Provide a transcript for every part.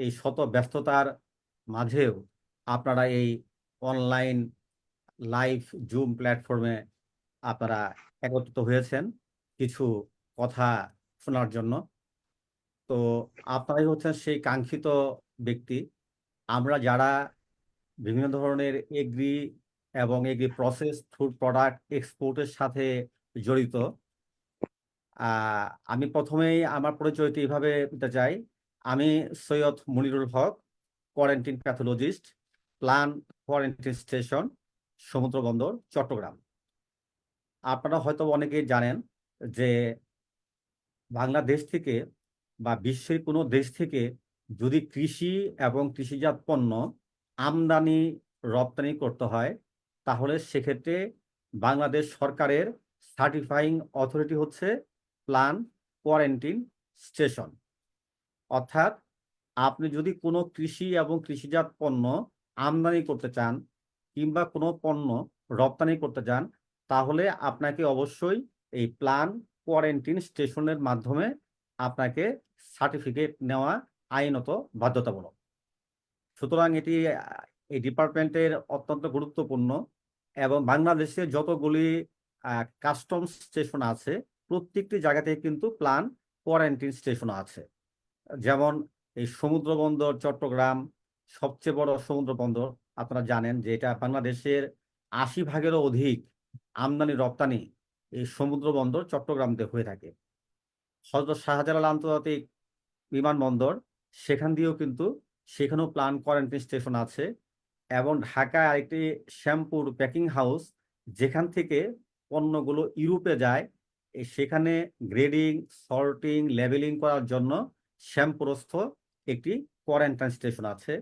এই শত ব্যস্ততার মাঝেও আপনারা এই অনলাইন লাইভ জুম প্ল্যাটফর্মে আপনারা একত্রিত হয়েছেন কিছু কথা শোনার জন্য। তো আপনারাই হচ্ছেন সেই কাঙ্ক্ষিত ব্যক্তি। আমরা যারা বিভিন্ন ধরনের এগ্রি এবং এগ্রি প্রসেস ফুড প্রোডাক্ট এক্সপোর্টের সাথে জড়িত, আমি প্রথমেই আমার পরিচয়টি এইভাবে দিতে চাই। আমি Syed Monirul Haque, quarantine pathologist, plant quarantine station, সমুদ্র বন্দর, চট্টগ্রাম। আপনারা হয়তো অনেকেই জানেন যে বাংলাদেশ থেকে বা বিশ্বের কোনো দেশ থেকে যদি কৃষি এবং কৃষিজাত পণ্য আমদানি রপ্তানি করতে হয়, তাহলে সেক্ষেত্রে বাংলাদেশ সরকারের সার্টিফাইং অথরিটি হচ্ছে প্ল্যান কোয়ারেন্টিন স্টেশন। অর্থাৎ আপনি যদি কোনো কৃষি এবং কৃষিজাত পণ্য আমদানি করতে চান কিংবা কোনো পণ্য রপ্তানি করতে চান, তাহলে আপনাকে অবশ্যই এই প্ল্যান কোয়ারেন্টিন স্টেশনের মাধ্যমে আপনাকে সার্টিফিকেট নেওয়া আইনত বাধ্যতামূলক। সুতরাং এটি এই ডিপার্টমেন্টের অত্যন্ত গুরুত্বপূর্ণ এবং বাংলাদেশে যতগুলি কাস্টমস স্টেশন আছে প্রত্যেকটি জায়গাতে কিন্তু প্ল্যান কোয়ারেন্টিন স্টেশন আছে। যেমন এই সমুদ্র বন্দর চট্টগ্রাম সবচেয়ে বড় সমুদ্র বন্দর। আপনারা জানেন যে এটা বাংলাদেশের 80 ভাগেরও অধিক আমদানি রপ্তানি এই সমুদ্র বন্দর চট্টগ্রাম দিয়ে হয়ে থাকে। হযরত শাহজালাল আন্তর্জাতিক বিমানবন্দর, সেখান দিয়েও কিন্তু সেখানেও প্ল্যান কোয়ারেন্টাইন স্টেশন আছে। এবং ঢাকায় আরেকটি শ্যামপুর প্যাকিং হাউস, যেখান থেকে পণ্যগুলো ইউরোপে যায়, সেখানে গ্রেডিং, সর্টিং, লেবেলিং করার জন্য শ্যামপুরস্থ একটি কোয়ারেন্টাইন স্টেশন আছে।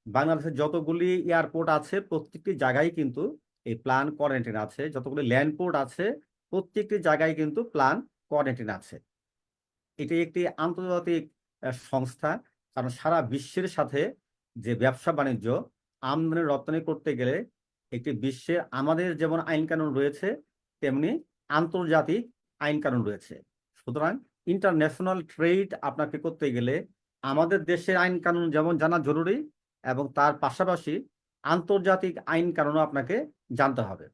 বাংলাদেশের যতগুলি এয়ারপোর্ট আছে প্রত্যেকটি জায়গায় কিন্তু এই প্ল্যান কোয়ারেন্টাইন আছে। যতগুলি ল্যান্ডপোর্ট আছে প্রত্যেকটি জায়গায় কিন্তু প্ল্যান কোয়ারেন্টাইন আছে। এটি একটি আন্তর্জাতিক সংস্থা, কারণ সারা বিশ্বের সাথে যে ব্যবসা বাণিজ্য আমদানি রপ্তানি করতে গেলে একটি বিশ্বে আমাদের যেমন আইন কানুন রয়েছে তেমনি আন্তর্জাতিক আইন কানুন রয়েছে। সুতরাং ইন্টারন্যাশনাল ট্রেড আপনাকে করতে গেলে আমাদের দেশের আইন কানুন যেমন জানা জরুরি, এবং তার পাশাপাশি আন্তর্জাতিক আইন কানুনও আপনাকে জানতে হবে।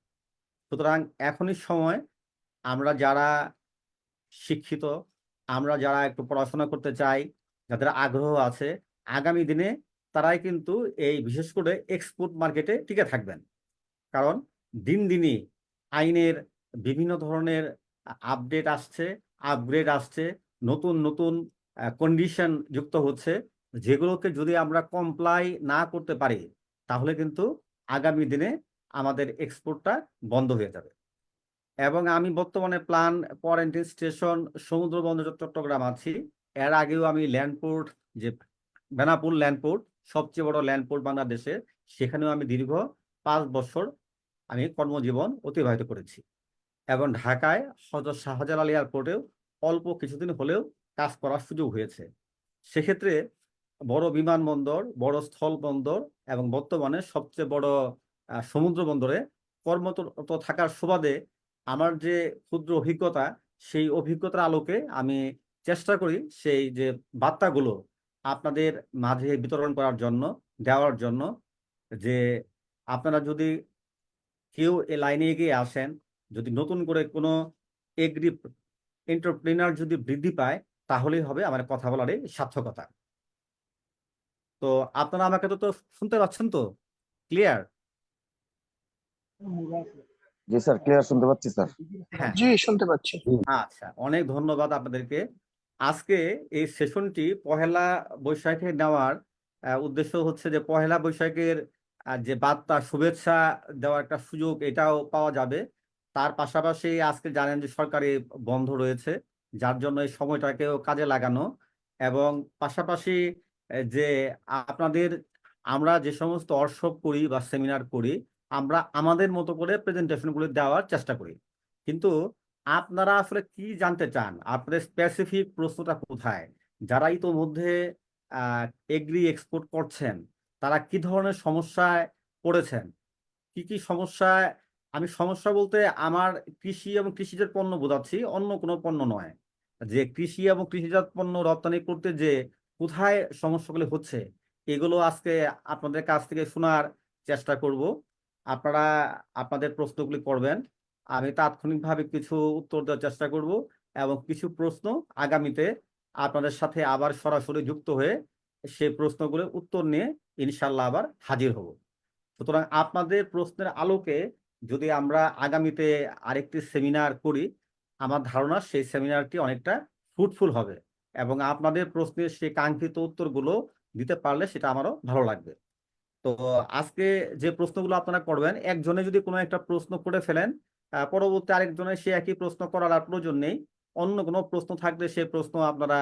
সুতরাং এখনই সময়, আমরা যারা শিক্ষিত, আমরা যারা একটু পড়াশোনা করতে চাই, যাদের আগ্রহ আছে, আগামী দিনে তারাই কিন্তু এই বিশেষ করে এক্সপোর্ট মার্কেটে টিকে থাকবেন। কারণ দিন দিনই আইনের বিভিন্ন ধরনের আপডেট আসছে, আপগ্রেড আসছে, নতুন নতুন কন্ডিশন যুক্ত হচ্ছে, যেগুলোকে যদি আমরা কমপ্লাই না করতে পারি তাহলে কিন্তু আগামী দিনে আমাদের এক্সপোর্টটা বন্ধ হয়ে যাবে। এবং আমি বর্তমানে প্ল্যান কোয়ারেন্টিন স্টেশন সমুদ্র বন্দর চট্টগ্রাম আছি। এর আগেও আমি ল্যান্ডপোর্ট, যে বেনাপোল ল্যান্ডপোর্ট সবচেয়ে বড় ল্যান্ডপোর্ট বাংলাদেশে, সেখানেও আমি দীর্ঘ 5 বছর আমি কর্মজীবন অতিবাহিত করেছি। এবং ঢাকায় হযরত শাহজালাল এয়ারপোর্টেও অল্প কিছুদিন হলেও কাজ করার সুযোগ হয়েছে। সেক্ষেত্রে বড় বিমানবন্দর, বড় স্থল বন্দর এবং বর্তমানে সবচেয়ে বড় সমুদ্র বন্দরে কর্মরত থাকার সুবাদে আমার যে ক্ষুদ্র অভিজ্ঞতা, সেই অভিজ্ঞতার আলোকে আমি চেষ্টা করি সেই যে বার্তাগুলো আপনাদের মাঝে বিতরণ করার জন্য, দেওয়ার জন্য, যে আপনারা যদি কেউ এ লাইনে এগিয়ে আসেন, যদি নতুন করে কোনো এগ্রি এন্টারপ্রেনার যদি বৃদ্ধি পায়, তাহলেই হবে আমার কথা বলার এই সার্থকতা। তো আপনারা আমাকে তো শুনতে পাচ্ছেন তো? ক্লিয়ার? জি স্যার, ক্লিয়ার শুনতে পাচ্ছি স্যার। হ্যাঁ, জি শুনতে পাচ্ছি। আচ্ছা, অনেক ধন্যবাদ আপনাদেরকে। আজকে এই সেশনটি পহেলা বৈশাখে নেওয়ার উদ্দেশ্য হচ্ছে যে পহেলা বৈশাখের যে বার্তা, শুভেচ্ছা দেওয়ার একটা সুযোগ এটাও পাওয়া যাবে। তার পাশাপাশি আজকে জানেন যে সরকারি বন্ধ রয়েছে, যার জন্য এই সময়টাকেও কাজে লাগানো, এবং পাশাপাশি যে আপনাদের, আমরা যে সমস্ত ওয়ার্কশপ করি বা সেমিনার করি, আমরা আমাদের মতো করে প্রেজেন্টেশনগুলো দেওয়ার চেষ্টা করি। কিন্তু আপনারা আসলে কি জানতে চান, আপনাদের স্পেসিফিক প্রশ্নটা কোথায়? যারা ইতোমধ্যে এগ্রি এক্সপোর্ট করছেন, তারা কি ধরনের সমস্যায় পড়েছেন, কি কি সমস্যায়? আমি সমস্যা বলতে আমার কৃষি এবং কৃষিজাত পণ্য বোঝাচ্ছি, অন্য কোনো পণ্য নয়। যে কৃষি এবং কৃষিজাত পণ্য রপ্তানি করতে যে কোথায় সমস্যাগুলি হচ্ছে এগুলো আজকে আপনাদের কাছ থেকে শোনার চেষ্টা করব। আপনারা আপনাদের প্রশ্নগুলি করবেন, আমি তাৎক্ষণিকভাবে কিছু উত্তর দেওয়ার চেষ্টা করব, এবং কিছু প্রশ্ন আগামীতে আপনাদের সাথে আবার সরাসরি যুক্ত হয়ে সেই প্রশ্নগুলোর উত্তর নিয়ে ইনশাল্লাহ আবার হাজির হব। সুতরাং আপনাদের প্রশ্নের আলোকে যদি আমরা আগামীতে আরেকটি সেমিনার করি, আমার ধারণা সেই সেমিনারটি অনেকটা ফ্রুটফুল হবে, এবং আপনাদের প্রশ্নের সেই কাঙ্ক্ষিত উত্তরগুলো দিতে পারলে সেটা আমারও ভালো লাগবে। তো আজকে যে প্রশ্নগুলো আপনারা করবেন, একজনে যদি কোনো একটা প্রশ্ন করে ফেলেন, পরবর্তী আরেকজনের সে একই প্রশ্ন করার আর প্রয়োজন নেই। অন্য কোনো প্রশ্ন থাকলে সেই প্রশ্ন আপনারা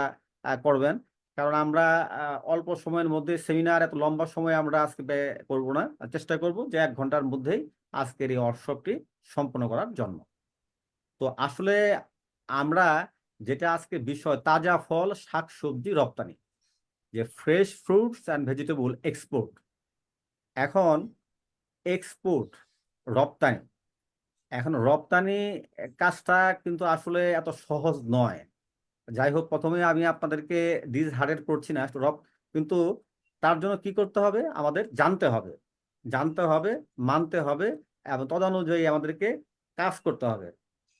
করবেন। কারণ আমরা অল্প সময়ের মধ্যে সেমিনার, এত লম্বা সময় আমরা আজকে ব্যয় করবো না, চেষ্টা করব যে 1 ঘন্টার মধ্যেই আজকের এই ওয়ার্কশপটি সম্পন্ন করার জন্য। তো আসলে আমরা যেটা আজকে বিষয়, তাজা ফল শাকসবজি রপ্তানি, যে fresh fruits and vegetable export. এখন এক্সপোর্ট, রপ্তানি, এখন রপ্তানি কাজটা কিন্তু আসলে এত সহজ নয়। যাই হোক, প্রথমে আমি আপনাদেরকে ডিসহার্টেন করছি না কিন্তু তার জন্য কি করতে হবে, আমাদের জানতে হবে, জানতে হবে, মানতে হবে, এবং তদনুযায়ী আমাদেরকে কাজ করতে হবে।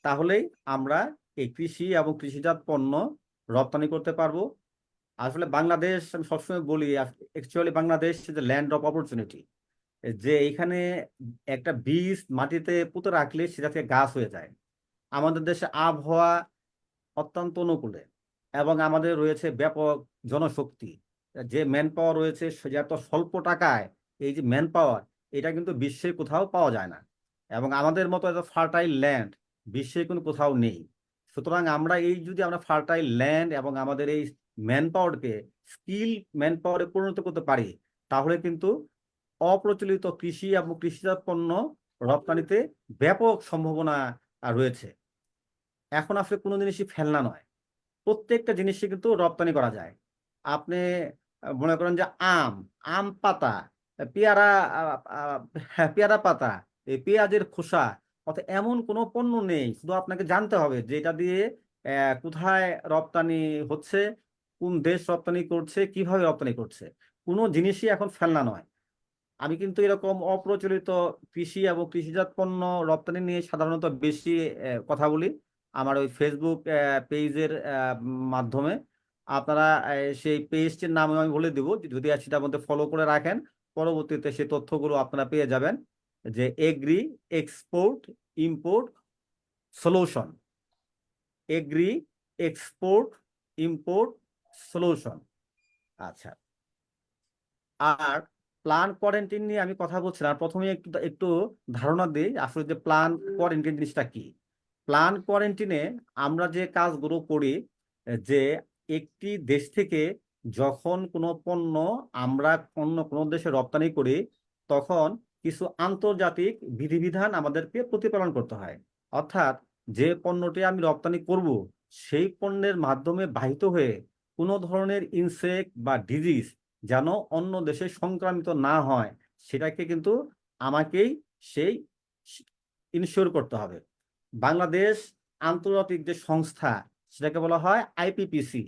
তাহলেই আমরা এই কৃষি এবং কৃষিজাত পণ্য রপ্তানি করতে পারবো। আসলে বাংলাদেশ, আমি সবসময় বলি, actually Bangladesh is land of opportunity. যে এখানে একটা বীজ মাটিতে পুঁতে রাখলে সেটা থেকে গাছ হয়ে যায়। আমাদের দেশে আবহাওয়া অত্যন্ত অনুকূলে, এবং আমাদের রয়েছে ব্যাপক জনশক্তি, যে ম্যান পাওয়ার রয়েছে, সে যে এত স্বল্প টাকায় এই যে ম্যান পাওয়ার, এটা কিন্তু বিশ্বে কোথাও পাওয়া যায় না, এবং আমাদের মতো এত ফার্টাইল ল্যান্ড বিশ্বে কোনো কোথাও নেই। সুতরাং আমরা এই যদি আমরা ফার্টাইল ল্যান্ড এবং আমাদের এই ম্যান পাওয়ারকে স্কিল ম্যান পাওয়ারে পরিণত করতে পারি, তাহলে কিন্তু অপ্রচলিত কৃষি এবং কৃষিজাত পণ্য রপ্তানিতে ব্যাপক সম্ভাবনা রয়েছে। এখন আসলে কোনো জিনিসই ফেলনা নয়, প্রত্যেকটা জিনিসই কিন্তু রপ্তানি করা যায়। আপনি মনে করেন যে আম, আম পাতা, পেয়ারা, হ্যাঁ, পেয়ারা পাতা, এই পেঁয়াজের খোসা, অর্থাৎ এমন কোনো পণ্য নেই। শুধু আপনাকে জানতে হবে যে এটা দিয়ে কোথায় রপ্তানি হচ্ছে, কোন দেশ রপ্তানি করছে, কিভাবে রপ্তানি করছে। কোনো জিনিসই এখন ফেলনা নয়। আমি কিন্তু এরকম অপ্রচলিত কৃষি এবং কৃষিজাত পণ্য রপ্তানি নিয়ে সাধারণত বেশি কথা বলি আমার ওই ফেসবুক পেজের মাধ্যমে। আপনারা সেই পেজটির নাম আমি বলে দিব, যদি সেটার মধ্যে ফলো করে রাখেন, পরবর্তীতে সেই তথ্যগুলো আপনারা পেয়ে যাবেন। যে agri export import solution, agri export import solution. আচ্ছা, আর প্ল্যান কোয়ারেন্টাইন নিয়ে আমি কথা বলছিলাম। প্রথমে একটু একটু ধারণা দিই আসলে যে প্ল্যান কোয়ারেন্টাইন জিনিসটা কি। প্ল্যান কোয়ারেন্টাইনে আমরা যে কাজগুলো করি, যে একটি দেশ থেকে যখন কোনো পণ্য আমরা অন্য কোনো দেশে রপ্তানি করি, তখন কিছু আন্তর্জাতিক বিধিবিধান আমাদেরকে প্রতিপালন করতে হয়। অর্থাৎ যে পণ্যটি আমি রপ্তানি করব, সেই পণ্যের মাধ্যমে বাহিত হয়ে কোনো ধরনের ইনসেক্ট বা ডিজিজ যেন অন্য দেশে সংক্রামিত না হয়, সেটাকে কিন্তু আমাকেই সেই ইনশিওর করতে হবে। বাংলাদেশ আন্তর্জাতিক যে সংস্থা, সেটাকে বলা হয় আইপিপিসি।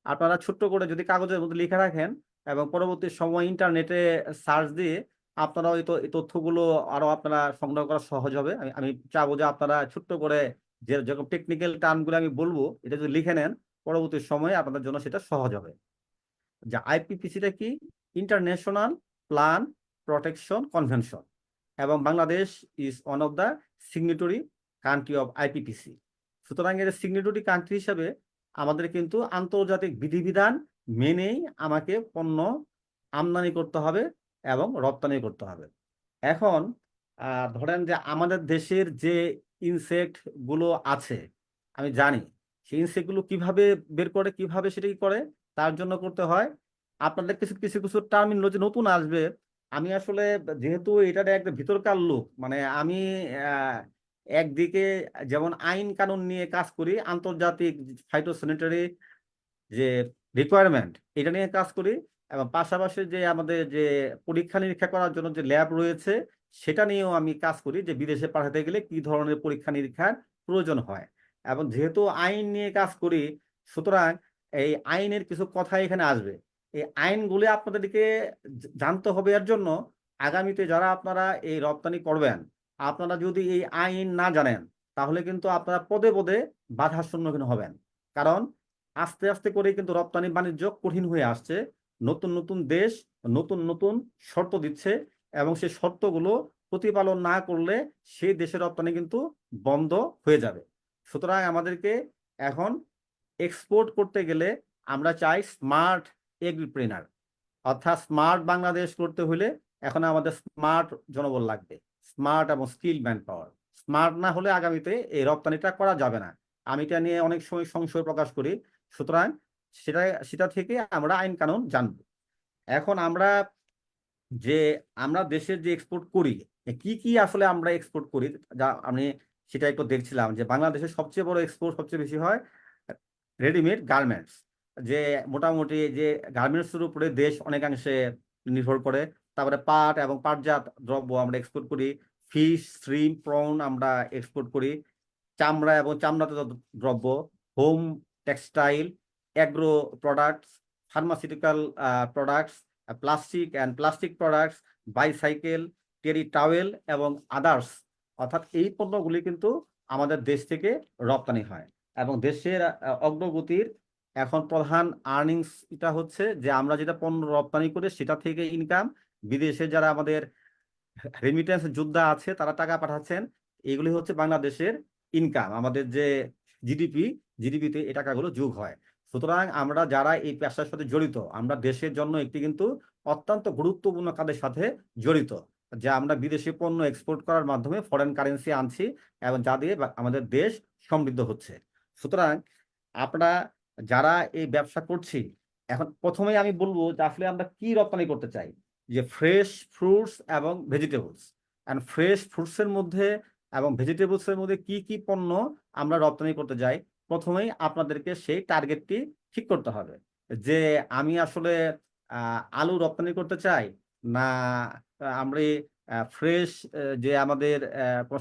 আপনারা ছোট্ট করে যদি কাগজের মধ্যে লিখে রাখেন, এবং পরবর্তী সময় ইন্টারনেটে সার্চ দিয়ে আপনারা এই তথ্যগুলো আরো আপনারা সংগ্রহ করা সহজ হবে। আমি চাবো যে আপনারা ছোট্ট করে যে যেরকম টেকনিক্যাল টার্মগুলো আমি বলবো, এটা যদি লিখে নেন, পরবর্তী সময়ে আপনাদের জন্য সেটা সহজ হবে। যে আইপিপিসিটা কি, ইন্টারন্যাশনাল প্ল্যান প্রোটেকশন কনভেনশন, এবং Bangladesh is one of the signatory country of IPPC. সুতরাং এর সিগনেটরি কান্ট্রি হিসেবে আমাদের কিন্তু আন্তর্জাতিক বিধিবিধান মেনেই আমাকে পণ্য আমদানি করতে হবে এবং রপ্তানি করতে হবে। এখন ধরেন যে আমাদের দেশের যে ইনসেক্ট গুলো আছে, আমি জানি সেই ইনসেক্ট গুলো কিভাবে বের করে, কিভাবে সেটা কি করে, তার জন্য করতে হয় আপনাদের কিছু কিছু কিছু টার্মিনোলজি নতুন আসবে। আমি আসলে যেহেতু এটার একটা ভিতরকার লোক, মানে আমি আহ, একদিকে যেমন আইন কানুন নিয়ে কাজ করি, আন্তর্জাতিক ফাইটোস্যানিটারি যে রিকোয়ারমেন্ট এটা নিয়ে কাজ করি, এবং পাশাপাশি যে আমাদের যে পরীক্ষা নিরীক্ষা করার জন্য যে ল্যাব রয়েছে, সেটা নিয়েও আমি কাজ করি, যে বিদেশে পাঠাতে গেলে কি ধরনের পরীক্ষা নিরীক্ষার প্রয়োজন হয়। এবং যেহেতু আইন নিয়ে কাজ করি, সুতরাং এই আইনের কিছু কথা এখানে আসবে। এই আইনগুলি আপনাদেরকে জানতে হবে। এর জন্য আগামীতে যারা আপনারা এই রপ্তানি করবেন, আপনারা যদি এই আইন না জানেন তাহলে কিন্তু আপনারা পদে পদে বাধার সম্মুখীন হবেন। কারণ আস্তে আস্তে করে কিন্তু রপ্তানি বাণিজ্য কঠিন হয়ে আসছে। নতুন নতুন দেশ নতুন নতুন শর্ত দিচ্ছে, এবং সেই শর্তগুলো প্রতিপালন না করলে সেই দেশের রপ্তানি কিন্তু বন্ধ হয়ে যাবে। সুতরাং আমাদেরকে এখন এক্সপোর্ট করতে গেলে আমরা চাই স্মার্ট এগ্রিপ্রেনার, অর্থাৎ স্মার্ট বাংলাদেশ করতে হলে এখন আমাদের স্মার্ট জনবল লাগবে, স্মার্ট এবং স্কিল ম্যান পাওয়ার। স্মার্ট না হলে আগামীতে এই রপ্তানিটা করা যাবে না। আমি এটা নিয়ে অনেক সময় সংশয় প্রকাশ করি। সুতরাং সেটা সেটা থেকে আমরা আইন কানুন জানবো। এখন যে আমরা দেশের যে এক্সপোর্ট করি, কি কি আসলে আমরা এক্সপোর্ট করি, যা আমি সেটা একটু দেখছিলাম যে বাংলাদেশের সবচেয়ে বড় এক্সপোর্ট সবচেয়ে বেশি হয় রেডিমেড গার্মেন্টস। যে মোটামুটি যে গার্মেন্টসের উপরে দেশ অনেকাংশে নির্ভর করে। তারপরে পাট এবং পাটজাত দ্রব্য আমরা এক্সপোর্ট করি। ফিশ, শ্রিম, প্রন আমরা এক্সপোর্ট করি। চামড়া এবং চামড়াজাত দ্রব্য, home textile, agro products, pharmaceutical products, plastic and plastic products, bicycle, Terry towel এবং আদার্স। অর্থাৎ এই পণ্যগুলি কিন্তু আমাদের দেশ থেকে রপ্তানি হয়। এবং দেশের অগ্রগতির এখন প্রধান আর্নিংস এটা হচ্ছে যে আমরা যেটা পণ্য রপ্তানি করি সেটা থেকে ইনকাম। বিদেশে যারা আমাদের রেমিটেন্স যোদ্ধা আছে তারা টাকা পাঠাচ্ছেন, এগুলি হচ্ছে বাংলাদেশের ইনকাম। আমাদের যে জিডিপিতে এই টাকাগুলো যোগ হয়। সুতরাং আমরা যারা এই পেশার সাথে জড়িত, আমরা দেশের জন্য একটি কিন্তু অত্যন্ত গুরুত্বপূর্ণ কাজের সাথে জড়িত, যে আমরা বিদেশি পণ্য এক্সপোর্ট করার মাধ্যমে ফরেন কারেন্সি আনছি এবং যা দিয়ে আমাদের দেশ সমৃদ্ধ হচ্ছে। সুতরাং আমরা যারা এই ব্যবসা করছি, এখন প্রথমেই আমি বলবো যে আসলে আমরা কি রপ্তানি করতে চাই। যে ফ্রেশ ফ্রুটস এবং ভেজিটেবলস, অ্যান্ড ফ্রেশ ফ্রুটসের মধ্যে এবং ভেজিটেবলসের মধ্যে কি কি পণ্য আমরা রপ্তানি করতে যাই, প্রথমেই আপনাদেরকে সেই টার্গেটটি ঠিক করতে হবে। যে আমি আসলে আলু রপ্তানি করতে চাই, না আমরা ফ্রেশ যে আমাদের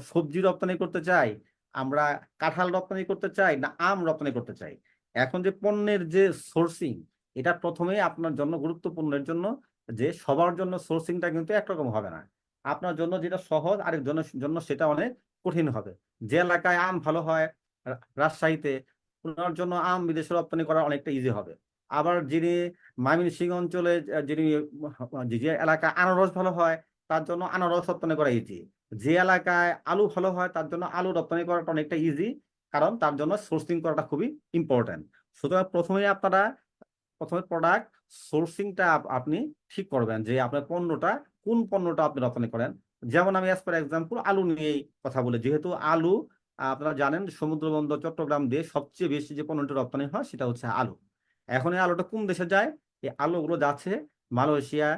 সবজি রপ্তানি করতে চাই, আমরা কাঁঠাল রপ্তানি করতে চাই, না আম রপ্তানি করতে চাই। এখন যে পণ্যের যে সোর্সিং, এটা প্রথমেই আপনার জন্য গুরুত্বপূর্ণের জন্য, যে সবার জন্য সোর্সিংটা কিন্তু একরকম হবে না। আপনার জন্য যেটা সহজ আরেকজনের জন্য সেটা অনেক কঠিন হবে। যে এলাকায় আম ভালো হয়, রাজশাহীতে, ওনার জন্য আম বিদেশে রপ্তানি করা অনেকটা ইজি হবে। আবার যিনি ময়মনসিংহ অঞ্চলে যিনি যে এলাকায় আনারস ভালো হয়, তার জন্য আনারস রপ্তানি করা ইজি। যে এলাকায় আলু ভালো হয় তার জন্য আলু রপ্তানি করাটা অনেকটা ইজি, কারণ তার জন্য সোর্সিং করাটা খুবই ইম্পর্টেন্ট। সুতরাং প্রথমে প্রোডাক্ট সোর্সিংটা আপনি ঠিক করবেন, যে আপনার পণ্যটা কোন পণ্যটা আপনি রপ্তানি করেন। যেমন আমি অ্যাজ পার এক্সাম্পল আলু নিয়েই কথা বলি, যেহেতু আলু আপনারা জানেন সমুদ্র বন্দর চট্টগ্রাম দিয়ে সবচেয়ে বেশি যে পণ্যটা রপ্তানি হয় সেটা হচ্ছে আলু। এখন এই আলুটা কোন দেশে যায়? এই আলুগুলো যাচ্ছে মালয়েশিয়া,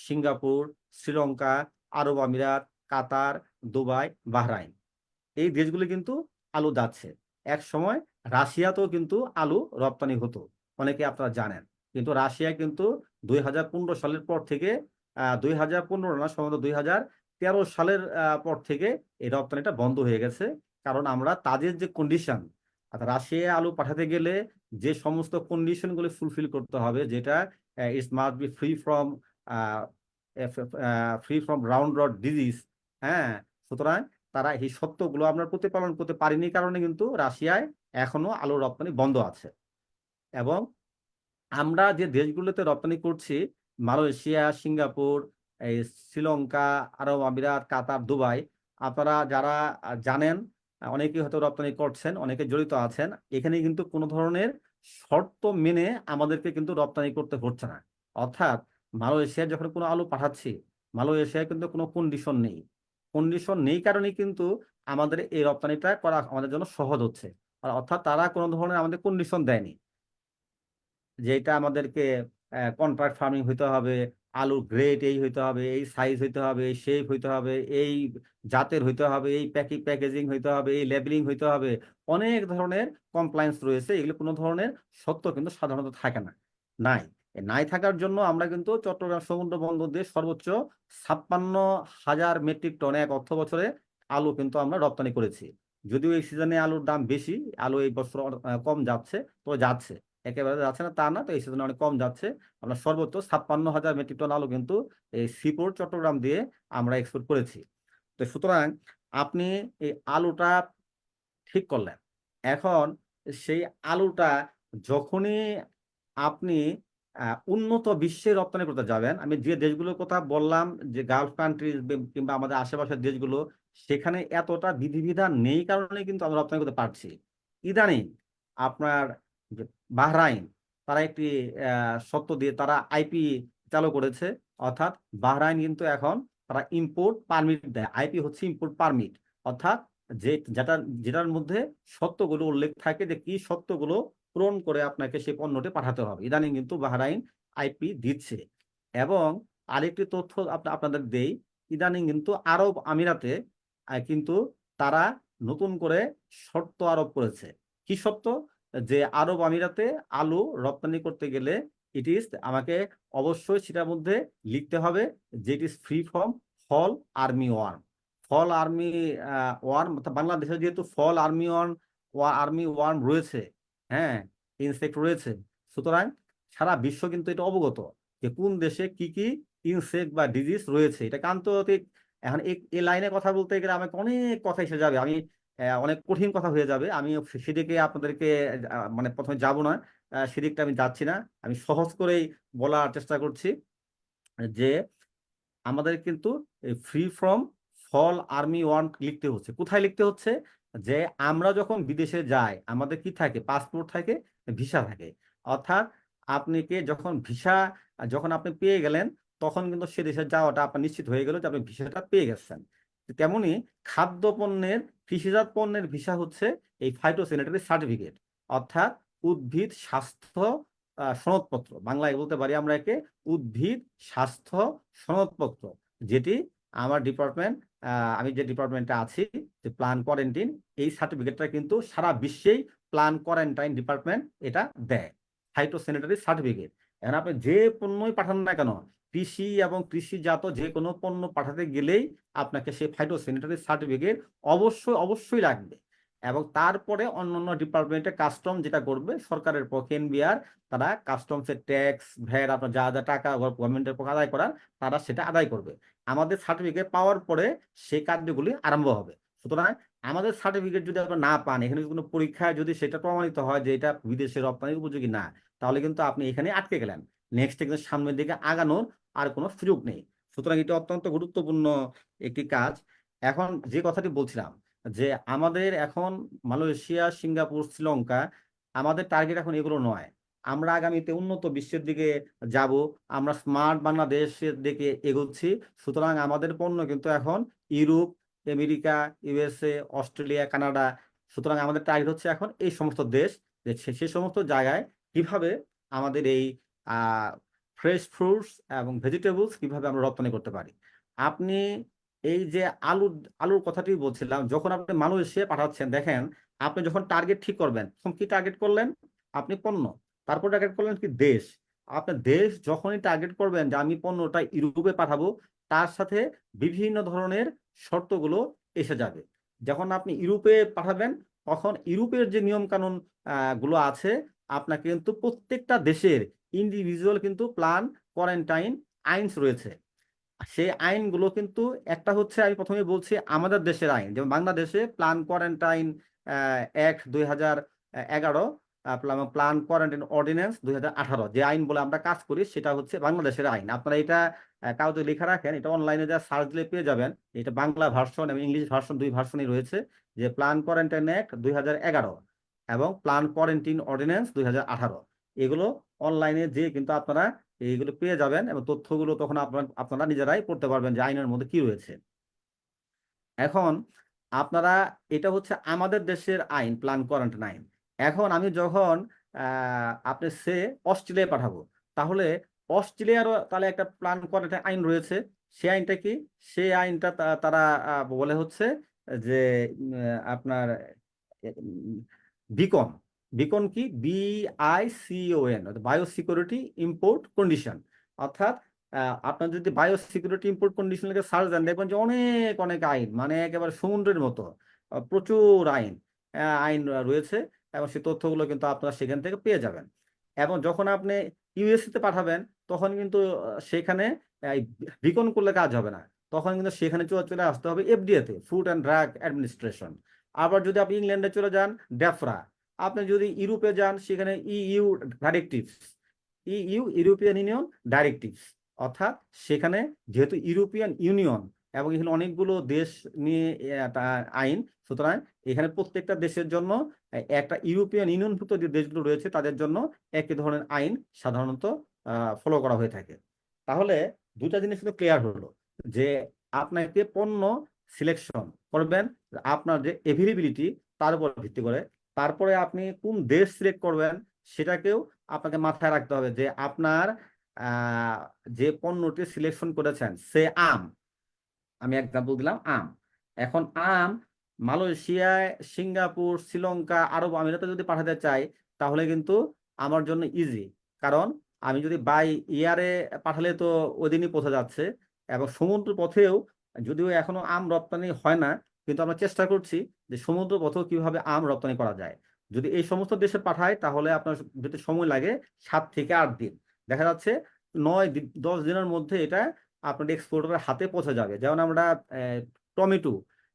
সিঙ্গাপুর, শ্রীলঙ্কা, আরব আমিরাত, কাতার, দুবাই, বাহরাইন। এই দেশগুলি কিন্তু আলু যাচ্ছে। এক সময় রাশিয়াতেও কিন্তু আলু রপ্তানি হতো, অনেকে আপনারা জানেন। কিন্তু রাশিয়া কিন্তু 2015 সালের পর থেকে 2015 না, সম্ভবত 2013 সালের পর থেকে এই রপ্তানিটা বন্ধ হয়ে গেছে। কারণ আমরা তাদের যে কন্ডিশন, অর্থাৎ রাশিয়া আলু পাঠাতে গেলে যে সমস্ত কন্ডিশনগুলি ফুলফিল করতে হবে, যেটা it's must be free from round rod disease. হ্যাঁ, সুতরাং তারা এই সত্যগুলো আমরা প্রতিপালন করতে পারিনি, কারণে কিন্তু রাশিয়ায় এখনো আলু রপ্তানি বন্ধ আছে। এবং আমরা যে দেশগুলোতে রপ্তানি করছি, মালয়েশিয়া, সিঙ্গাপুর, এই শ্রীলঙ্কা, আরব আমিরাত, কাতার, দুবাই, আপনারা যারা জানেন, অনেকেই হয়তো রপ্তানি করছেন, অনেকে জড়িত আছেন, এখানে কিন্তু কোনো ধরনের শর্ত মেনে আমাদেরকে কিন্তু রপ্তানি করতে হচ্ছে না। অর্থাৎ মালয়েশিয়া যখন কোনো আলু পাঠাচ্ছি, মালয়েশিয়ায় কিন্তু কোনো কন্ডিশন নেই। কন্ডিশন নেই কারণে কিন্তু আমাদের এই রপ্তানিটা করা আমাদের জন্য সহজ হচ্ছে। অর্থাৎ তারা কোনো ধরনের আমাদের কন্ডিশন দেয়নি, যে এটা আমাদেরকে কন্ট্রাক্ট ফার্মিং হইতে হবে, আলুর গ্রেড এই হইতে হবে, এই সাইজ হইতে হবে, এই শেপ হইতে হবে, এই জাতের হইতে হবে, এই প্যাকেজিং হইতে হবে, এই লেবেলিং হইতে হবে। অনেক ধরনের কমপ্লায়েন্স রয়েছে, এগুলো কোনো ধরনের সত্য কিন্তু সাধারণত থাকে না, নাই। নাই থাকার জন্য আমরা কিন্তু চট্টগ্রাম সমুদ্র বন্দর দিয়ে সর্বোচ্চ 56,000 মেট্রিক টন এক অর্থ বছরে আলু কিন্তু আমরা রপ্তানি করেছি। যদিও এই সিজনে আলুর দাম বেশি, আলু এই বছর কম যাচ্ছে, তো যাচ্ছে। একেবারে যাচ্ছে না তা না, তো এই সিজনে অনেক কম যাচ্ছে। আমরা সর্বোচ্চ 56,000 মেট্রিক টন আলু কিন্তু এই শ্রীপুর চট্টগ্রাম দিয়ে আমরা এক্সপোর্ট করেছি। তো সুতরাং আপনি এই আলুটা ঠিক করলেন। এখন সেই আলুটা যখনই আপনি উন্নত বিশ্বে রপ্তানি করতে যাবেন, আমি যে দেশগুলোর কথা বললাম, যে গালফ কান্ট্রিজ কিংবা আমাদের আশেপাশের দেশগুলো, সেখানে এতটা বিধিবিধান নেই কারণে কিন্তু আমরা রপ্তানি করতে পারছি। ইদানিং আপনার যে বাহরাইন, তারা একটি সত্য দিয়ে তারা আইপি চালু করেছে, অর্থাৎ বাহরাইন কিন্তু এখন তারা ইম্পোর্ট পারমিট দেয়। আইপি হচ্ছে ইম্পোর্ট পারমিট, অর্থাৎ যেটার মধ্যে সত্যগুলো উল্লেখ থাকে যে কি সত্যগুলো পূরণ করে আপনাকে সেই পণ্যটি পাঠাতে হবে। ইদানিং কিন্তু বাহরাইন আইপি দিচ্ছে। এবং আরেকটি তথ্য আপনাদের দেই, ইদানিং কিন্তু আরব আমিরাতে কিন্তু তারা নতুন করে শর্ত আরোপ করেছে। কি শর্ত? যে আরব আমিরাতে আলু রপ্তানি করতে গেলে আমাকে অবশ্যই সেটার মধ্যে লিখতে হবে যে it is free from fall army worm. Fall army worm, বাংলাদেশে যেহেতু ফল আর্মি ওয়ার্ম রয়েছে, হ্যাঁ, ইনসেক্ট রয়েছে, সুতরাং সারা বিশ্ব কিন্তু এটা অবগত যে কোন দেশে কি কি ইনসেক্ট বা ডিজিজ রয়েছে। এটা আন্তর্জাতিক। এখন এই লাইনে কথা বলতে গেলে আমাকে অনেক কথা এসে যাবে, আমি অনেক কঠিন কথা হয়ে যাবে। আমি সেদিকে আপনাদেরকে মানে প্রথমে যাব না, সেদিকটা আমি যাচ্ছি না। আমি সহজ করেই বলার চেষ্টা করছি যে আমাদের কিন্তু free from fall army worm লিখতে হচ্ছে। কোথায় লিখতে হচ্ছে? যে আমরা যখন বিদেশে যাই আমাদের কি থাকে? পাসপোর্ট থাকে, ভিসা থাকে। অর্থাৎ আপনাকে যখন আপনি পেয়ে গেলেন, তখন কিন্তু সে দেশে যাওয়াটা আপনার নিশ্চিত হয়ে গেল যে আপনি ভিসাটা পেয়ে গেছেন। তেমনি খাদ্য পণ্যের, কৃষিজাত পণ্যের ভিসা হচ্ছে এই ফাইটোস্যানিটারি সার্টিফিকেট, অর্থাৎ উদ্ভিদ স্বাস্থ্য সনদপত্র। বাংলায় বলতে পারি আমরা একে উদ্ভিদ স্বাস্থ্য সনদপত্র, যেটি আমার ডিপার্টমেন্ট, আমি যে ডিপার্টমেন্টে আছি, যে প্ল্যান কোয়ারেন্টিন, এই সার্টিফিকেটটা কিন্তু সারা বিশ্বেই প্ল্যান কোয়ারেন্টাইন ডিপার্টমেন্ট এটা দেয়, ফাইটোস্যানিটারি সার্টিফিকেট। এখন আপনি যে পণ্যই পাঠান না কেন, কৃষি এবং কৃষিজাত যে কোনো পণ্য পাঠাতে গেলেই আপনাকে সেই ফাইটোস্যানিটারি সার্টিফিকেট অবশ্যই অবশ্যই লাগবে। এবং তারপরে অন্যান্য ডিপার্টমেন্টে কাস্টম যেটা করবে সরকারের পক্ষে, এনবিআর, তারা কাস্টমসের ট্যাক্স ভ্যাট আপনার যা যা টাকা গভর্নমেন্টের পক্ষে আদায় করার, তারা সেটা আদায় করবে। আমাদের সার্টিফিকেট পাওয়ার পরে সেই কার্যগুলি আরম্ভ হবে। সুতরাং আমাদের সার্টিফিকেট যদি আপনারা না পান, এখানে কোনো পরীক্ষায় যদি সেটা প্রমাণিত হয় যে এটা বিদেশে রপ্তানির উপযোগী না, তাহলে কিন্তু আপনি এখানে আটকে গেলেন। নেক্সট কিন্তু সামনের দিকে আগানোর আর কোনো সুযোগ নেই। সুতরাং এটা অত্যন্ত গুরুত্বপূর্ণ একটি কাজ। এখন যে কথাটি বলছিলাম, যে আমাদের এখন মালয়েশিয়া, সিঙ্গাপুর, শ্রীলঙ্কা, আমাদের টার্গেট এখন এগুলো নয়। আমরা আগামীতে উন্নত বিশ্বের দিকে যাব, আমরা স্মার্ট বাংলাদেশের দিকে এগোচ্ছি। সুতরাং আমাদের পণ্য কিন্তু এখন Europe, America, USA, Australia, Canada, সুতরাং আমাদের টার্গেট হচ্ছে এখন এই সমস্ত দেশ, যে সে সমস্ত জায়গায় কিভাবে আমাদের এই ফ্রেশ ফ্রুটস এবং ভেজিটেবলস কিভাবে আমরা রপ্তানি করতে পারি। আপনি এই যে আলুর কথাটি বলছিলাম, যখন আপনি মালয়েশিয়া পাঠাচ্ছেন, দেখেন আপনি যখন টার্গেট ঠিক করবেন, তখন কি টার্গেট করলেন? আপনি পণ্য, তারপর টার্গেট করলেন কি দেশ। আপনার দেশ যখনই টার্গেট করবেন যে আমি পণ্যটা ইউরোপে পাঠাবো, তার সাথে বিভিন্ন ধরনের শর্তগুলো এসে যাবে। যখন আপনি ইউরোপে পাঠাবেন, তখন ইউরোপের যে নিয়ম কানুন গুলো আছে, আপনাকে কিন্তু প্রত্যেকটা দেশের ইন্ডিভিজুয়াল কিন্তু প্ল্যান কোয়ারেন্টাইন আইনস রয়েছে। সেই আইনগুলো কিন্তু একটা হচ্ছে, আমি প্রথমে বলছি আমাদের দেশের আইন, যেমন বাংলাদেশে plan quarantine act 2011, plan quarantine ordinance 2018, যে আইন বলে আমরা কাজ করি, সেটা হচ্ছে বাংলাদেশের আইন। আপনারা এটা কাগজে লেখা রাখেন, এটা অনলাইনে যা সার্চ দিলে পেয়ে যাবেন। এটা বাংলা ভার্সন এবং ইংলিশ ভার্সন, দুই ভার্সনই রয়েছে। যে প্ল্যান কোয়ারেন্টাইন অ্যাক্ট 2011 এবং প্ল্যান কোয়ারেন্টিন অর্ডিন্যান্স 2018, এগুলো অনলাইনে যে কিন্তু আপনারা এইগুলো পেয়ে যাবেন, এবং তথ্যগুলো তখন আপনারা নিজেরাই পড়তে পারবেন যে আইনের মধ্যে কি রয়েছে। এখন আপনারা, এটা হচ্ছে আমাদের দেশের আইন, প্ল্যান কোয়ারেন্টাইন আইন। এখন আমি যখন আপনি অস্ট্রেলিয়া পাঠাবো, তাহলে অস্ট্রেলিয়ারও তাহলে একটা প্ল্যান কোয়ারেন্টাইন আইন রয়েছে। সেই আইনটা কি? সেই আইনটা তারা বলে হচ্ছে যে আপনার বিকন। বিকন কি? BICON, bio security import condition. অর্থাৎ আপনার যদি বায়ো সিকিউরিটি ইম্পোর্ট কন্ডিশন লিখে সার্চ দেন, দেখবেন যে অনেক অনেক আইন, মানে একেবারে সমুদ্রের মতো প্রচুর আইন রয়েছে, এবং সেই তথ্যগুলো কিন্তু আপনারা সেখান থেকে পেয়ে যাবেন। এবং যখন আপনি ইউএসএ তে পাঠাবেন তখন কিন্তু সেখানে বিকন করলে কাজ হবে না, তখন কিন্তু সেখানে চলে চলে আসতে হবে এফডিএ তে, ফুড অ্যান্ড ড্রাগ অ্যাডমিনিস্ট্রেশন। আবার যদি আপনি ইংল্যান্ডে চলে যান ডেফরা, আপনি যদি ইউরোপে যান সেখানে EU directives, European union directives, অর্থাৎ সেখানে যেহেতু ইউরোপিয়ান ইউনিয়ন এবং এখানে অনেকগুলো দেশ নিয়ে একটা আইন, সুতরাং এখানে প্রত্যেকটা দেশের জন্য একটা ইউরোপিয়ান ইউনিয়নভুক্ত যে দেশগুলো রয়েছে তাদের জন্য একই ধরনের আইন সাধারণত ফলো করা হয়ে থাকে। তাহলে দুটা জিনিস কিন্তু ক্লিয়ার হলো যে আপনাকে পণ্য সিলেকশন করবেন আপনার যে এভেইলেবিলিটি তার উপর ভিত্তি করে, তারপরে আপনি কোন দেশ সিলেক্ট করবেন সেটাকেও আপনাকে মাথায় রাখতে হবে যে আপনার যে পণ্যটি সিলেকশন করেছেন সে আম, আমি এক্সাম্পল দিলাম আম। এখন আম মালয়েশিয়ায়, সিঙ্গাপুর, শ্রীলঙ্কা, আরব আমিরাতে যদি পাঠাতে চাই তাহলে কিন্তু আমার জন্য ইজি, কারণ আমি যদি বাই ইয়ারে পাঠালে তো ওই দিনই পৌঁছে যাচ্ছে। এবং সমুদ্র পথেও যদিও এখনো আম রপ্তানি হয় না, কিন্তু আমরা চেষ্টা করছি যে সমুদ্র পথেও কিভাবে আম রপ্তানি করা যায়। যদি এই সমস্ত দেশে পাঠায় তাহলে আপনার যদি সময় লাগে 7 থেকে 8 দিন, দেখা যাচ্ছে 9-10 দিনের মধ্যে এটা আপনার এক্সপোর্টারের হাতে পৌঁছে যাবে। যেমন আমরা টমেটো,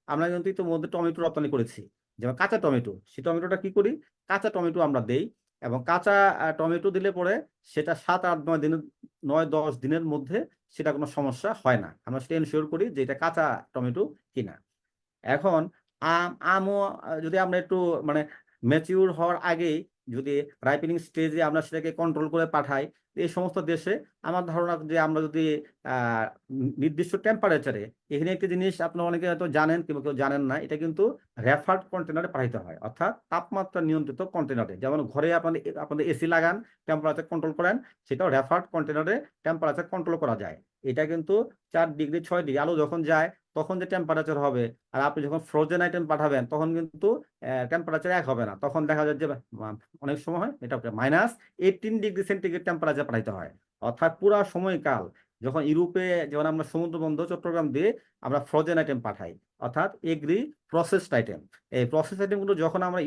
আমরা কিন্তু ইতিমধ্যে টমেটো রপ্তানি করেছি, যেমন কাঁচা টমেটো, সেই টমেটোটা কি করি, কাঁচা টমেটো আমরা দেই, এবং কাঁচা টমেটো দিলে পরে সেটা 7-8-9 দিনের, 9-10 দিনের মধ্যে সেটা কোনো সমস্যা হয় না, আমরা সেটা এনশিওর করি যে এটা কাঁচা টমেটো কিনা। এখন আমও যদি আমরা একটু মানে ম্যাচিউর হওয়ার আগেই যদি রাইপেনিং স্টেজে আমরা সেটাকে কন্ট্রোল করে পাঠাই, এই সমস্ত দেশে আমার ধারণা যে আমরা যদি নির্দিষ্ট টেম্পারেচারে, এখানে একটি জিনিস আপনারা অনেকে হয়তো জানেন কিংবা কেউ জানেন না, এটা কিন্তু রেফার্ড কন্টেনারে পাঠাইতে হয়, অর্থাৎ তাপমাত্রা নিয়ন্ত্রিত কন্টেনারে। যেমন ঘরে আপনাদের এসি লাগান, টেম্পারেচার কন্ট্রোল করেন, সেটাও রেফার্ড কন্টেনারে টেম্পারেচার কন্ট্রোল করা যায়। এটা কিন্তু 4 ডিগ্রি 6 ডিগ্রি আলো যখন যায় তখন যে টেম্পারেচার হবে, আর আপনি যখন ফ্রোজেন আইটেম পাঠাবেন তখন কিন্তু টেম্পারেচার এক হবে না, তখন দেখা যায় যে অনেক সময় হয় এটা -18 ডিগ্রি সেন্টিগ্রেড টেম্পারেচার পাঠাইতে হয়। অর্থাৎ পুরা সময়কাল যখন ইউরোপে, যেমন আমরা সমুদ্র বন্দর চট্টগ্রাম দিয়ে আমরা ফ্রোজেন আইটেম পাঠাই, অর্থাৎ এগ্রি প্রসেসড আইটেম, এই প্রসেস আইটেমগুলো যখন আমরা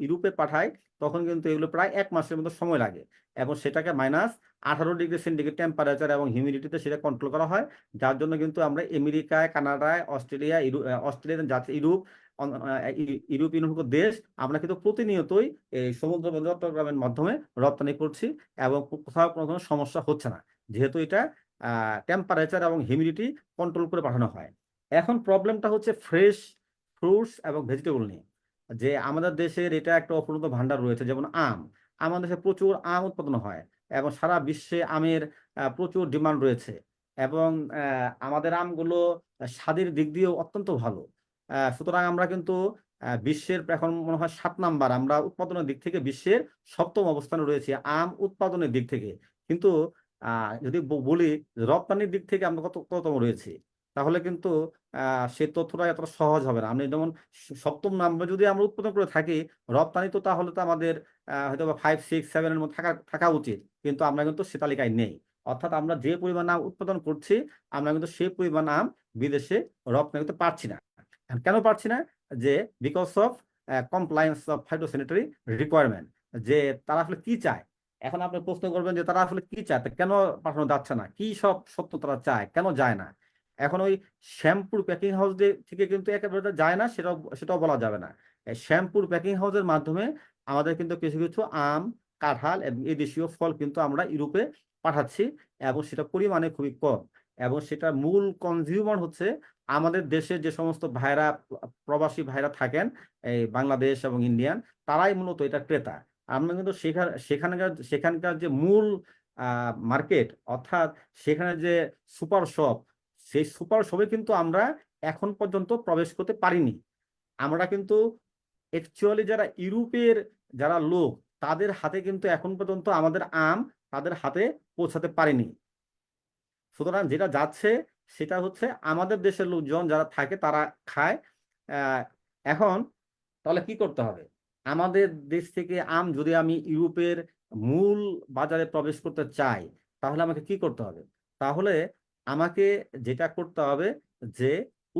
ইউরোপে পাঠাই তখন কিন্তু এগুলো প্রায় 1 মাসের মতো সময় লাগে, এবং সেটাকে -18 ডিগ্রি সেন্টিগ্রেড টেম্পারেচার এবং হিউমিডিটিতে সেটা কন্ট্রোল করা হয়। যার জন্য কিন্তু আমরা আমেরিকায়, কানাডায়, অস্ট্রেলিয়া যাচ্ছে, ইউরোপিয়ান দেশ, আমরা কিন্তু প্রতিনিয়তই এই সমুদ্র বন্দর চট্টগ্রামের মাধ্যমে রপ্তানি করছি, এবং কোথাও কোনো ধরনের সমস্যা হচ্ছে না, যেহেতু এটা টেম্পারেচার এবং হিউমিডিটি কন্ট্রোল করে পাঠানো হয়। এখন প্রবলেমটা হচ্ছে ফ্রেশ ফ্রুটস এবং ভেজিটেবল নিয়ে, যে আমাদের দেশের এটা একটা অপূর্ণ ভান্ডার রয়েছে। যেমন আম, আমাদের দেশে প্রচুর আম উৎপাদন হয় এবং সারা বিশ্বে আমের প্রচুর ডিমান্ড রয়েছে, এবং আমাদের আমগুলো স্বাদের দিক দিয়েও অত্যন্ত ভালো। সুতরাং আমরা কিন্তু বিশ্বের এখন মনে হয় 7 নাম্বার, আমরা উৎপাদনের দিক থেকে বিশ্বের 7ম অবস্থানে রয়েছে আম উৎপাদনের দিক থেকে। কিন্তু যদি বলি রপ্তানির দিক থেকে আমরা কততম রয়েছি, তাহলে কিন্তু সে তথ্যটা এতটা সহজ হবে না। আমি যেমন 7ম নাম্বার যদি আমরা উৎপাদন করে থাকি, রপ্তানি তো তাহলে তো আমাদের হয়তো বা 5-6-7-এর মধ্যে থাকা উচিত, কিন্তু আমরা কিন্তু সে তালিকায় নেই। অর্থাৎ আমরা যে পরিমাণ আম উৎপাদন করছি, আমরা কিন্তু সেই পরিমাণ আম বিদেশে রপ্তানি করতে পারছি না। কেন পারছি না? যে because of compliance of phytosanitary requirement, যে তারা আসলে কি চায়। এখন আপনি প্রশ্ন করবেন যে তারা আসলে কি চায়, কেন পাঠানো যাচ্ছে না, কি সব সত্য তারা চায়, কেন যায় না। এখন ওই শ্যাম্পুর প্যাকিং হাউস থেকে কিন্তু একেবারে যায় না, সেটাও বলা যাবে না। শ্যাম্পুর প্যাকিং হাউসের মাধ্যমে আমাদের কিন্তু কিছু কিছু আম, কাঁঠাল এবং এই দেশীয় ফল কিন্তু আমরা ইউরোপে পাঠাচ্ছি, এবং সেটা পরিমাণে খুবই কম, এবং সেটা মূল কনজিউমার হচ্ছে আমাদের দেশে যে সমস্ত ভাইরা, প্রবাসী ভাইরা থাকেন এই বাংলাদেশ এবং ইন্ডিয়ান, তারাই মূলত এটা ক্রেতা। আমরা কিন্তু সেখানকার যে মূল মার্কেট, অর্থাৎ সেখানে যে সুপার শপ, সেই সুপার শপে কিন্তু আমরা এখন পর্যন্ত প্রবেশ করতে পারিনি। আমরা কিন্তু অ্যাকচুয়ালি যারা ইউরোপের যারা লোক, তাদের হাতে কিন্তু এখন পর্যন্ত আমাদের আম তাদের হাতে পৌঁছাতে পারেনি। সুতরাং যেটা যাচ্ছে সেটা হচ্ছে আমাদের দেশের লোকজন যারা থাকে তারা খায়। আহ, এখন তাহলে কি করতে হবে? আমাদের দেশ থেকে আম যদি আমি ইউরোপের মূল বাজারে প্রবেশ করতে চাই, তাহলে আমাকে কি করতে হবে? তাহলে আমাকে যেটা করতে হবে যে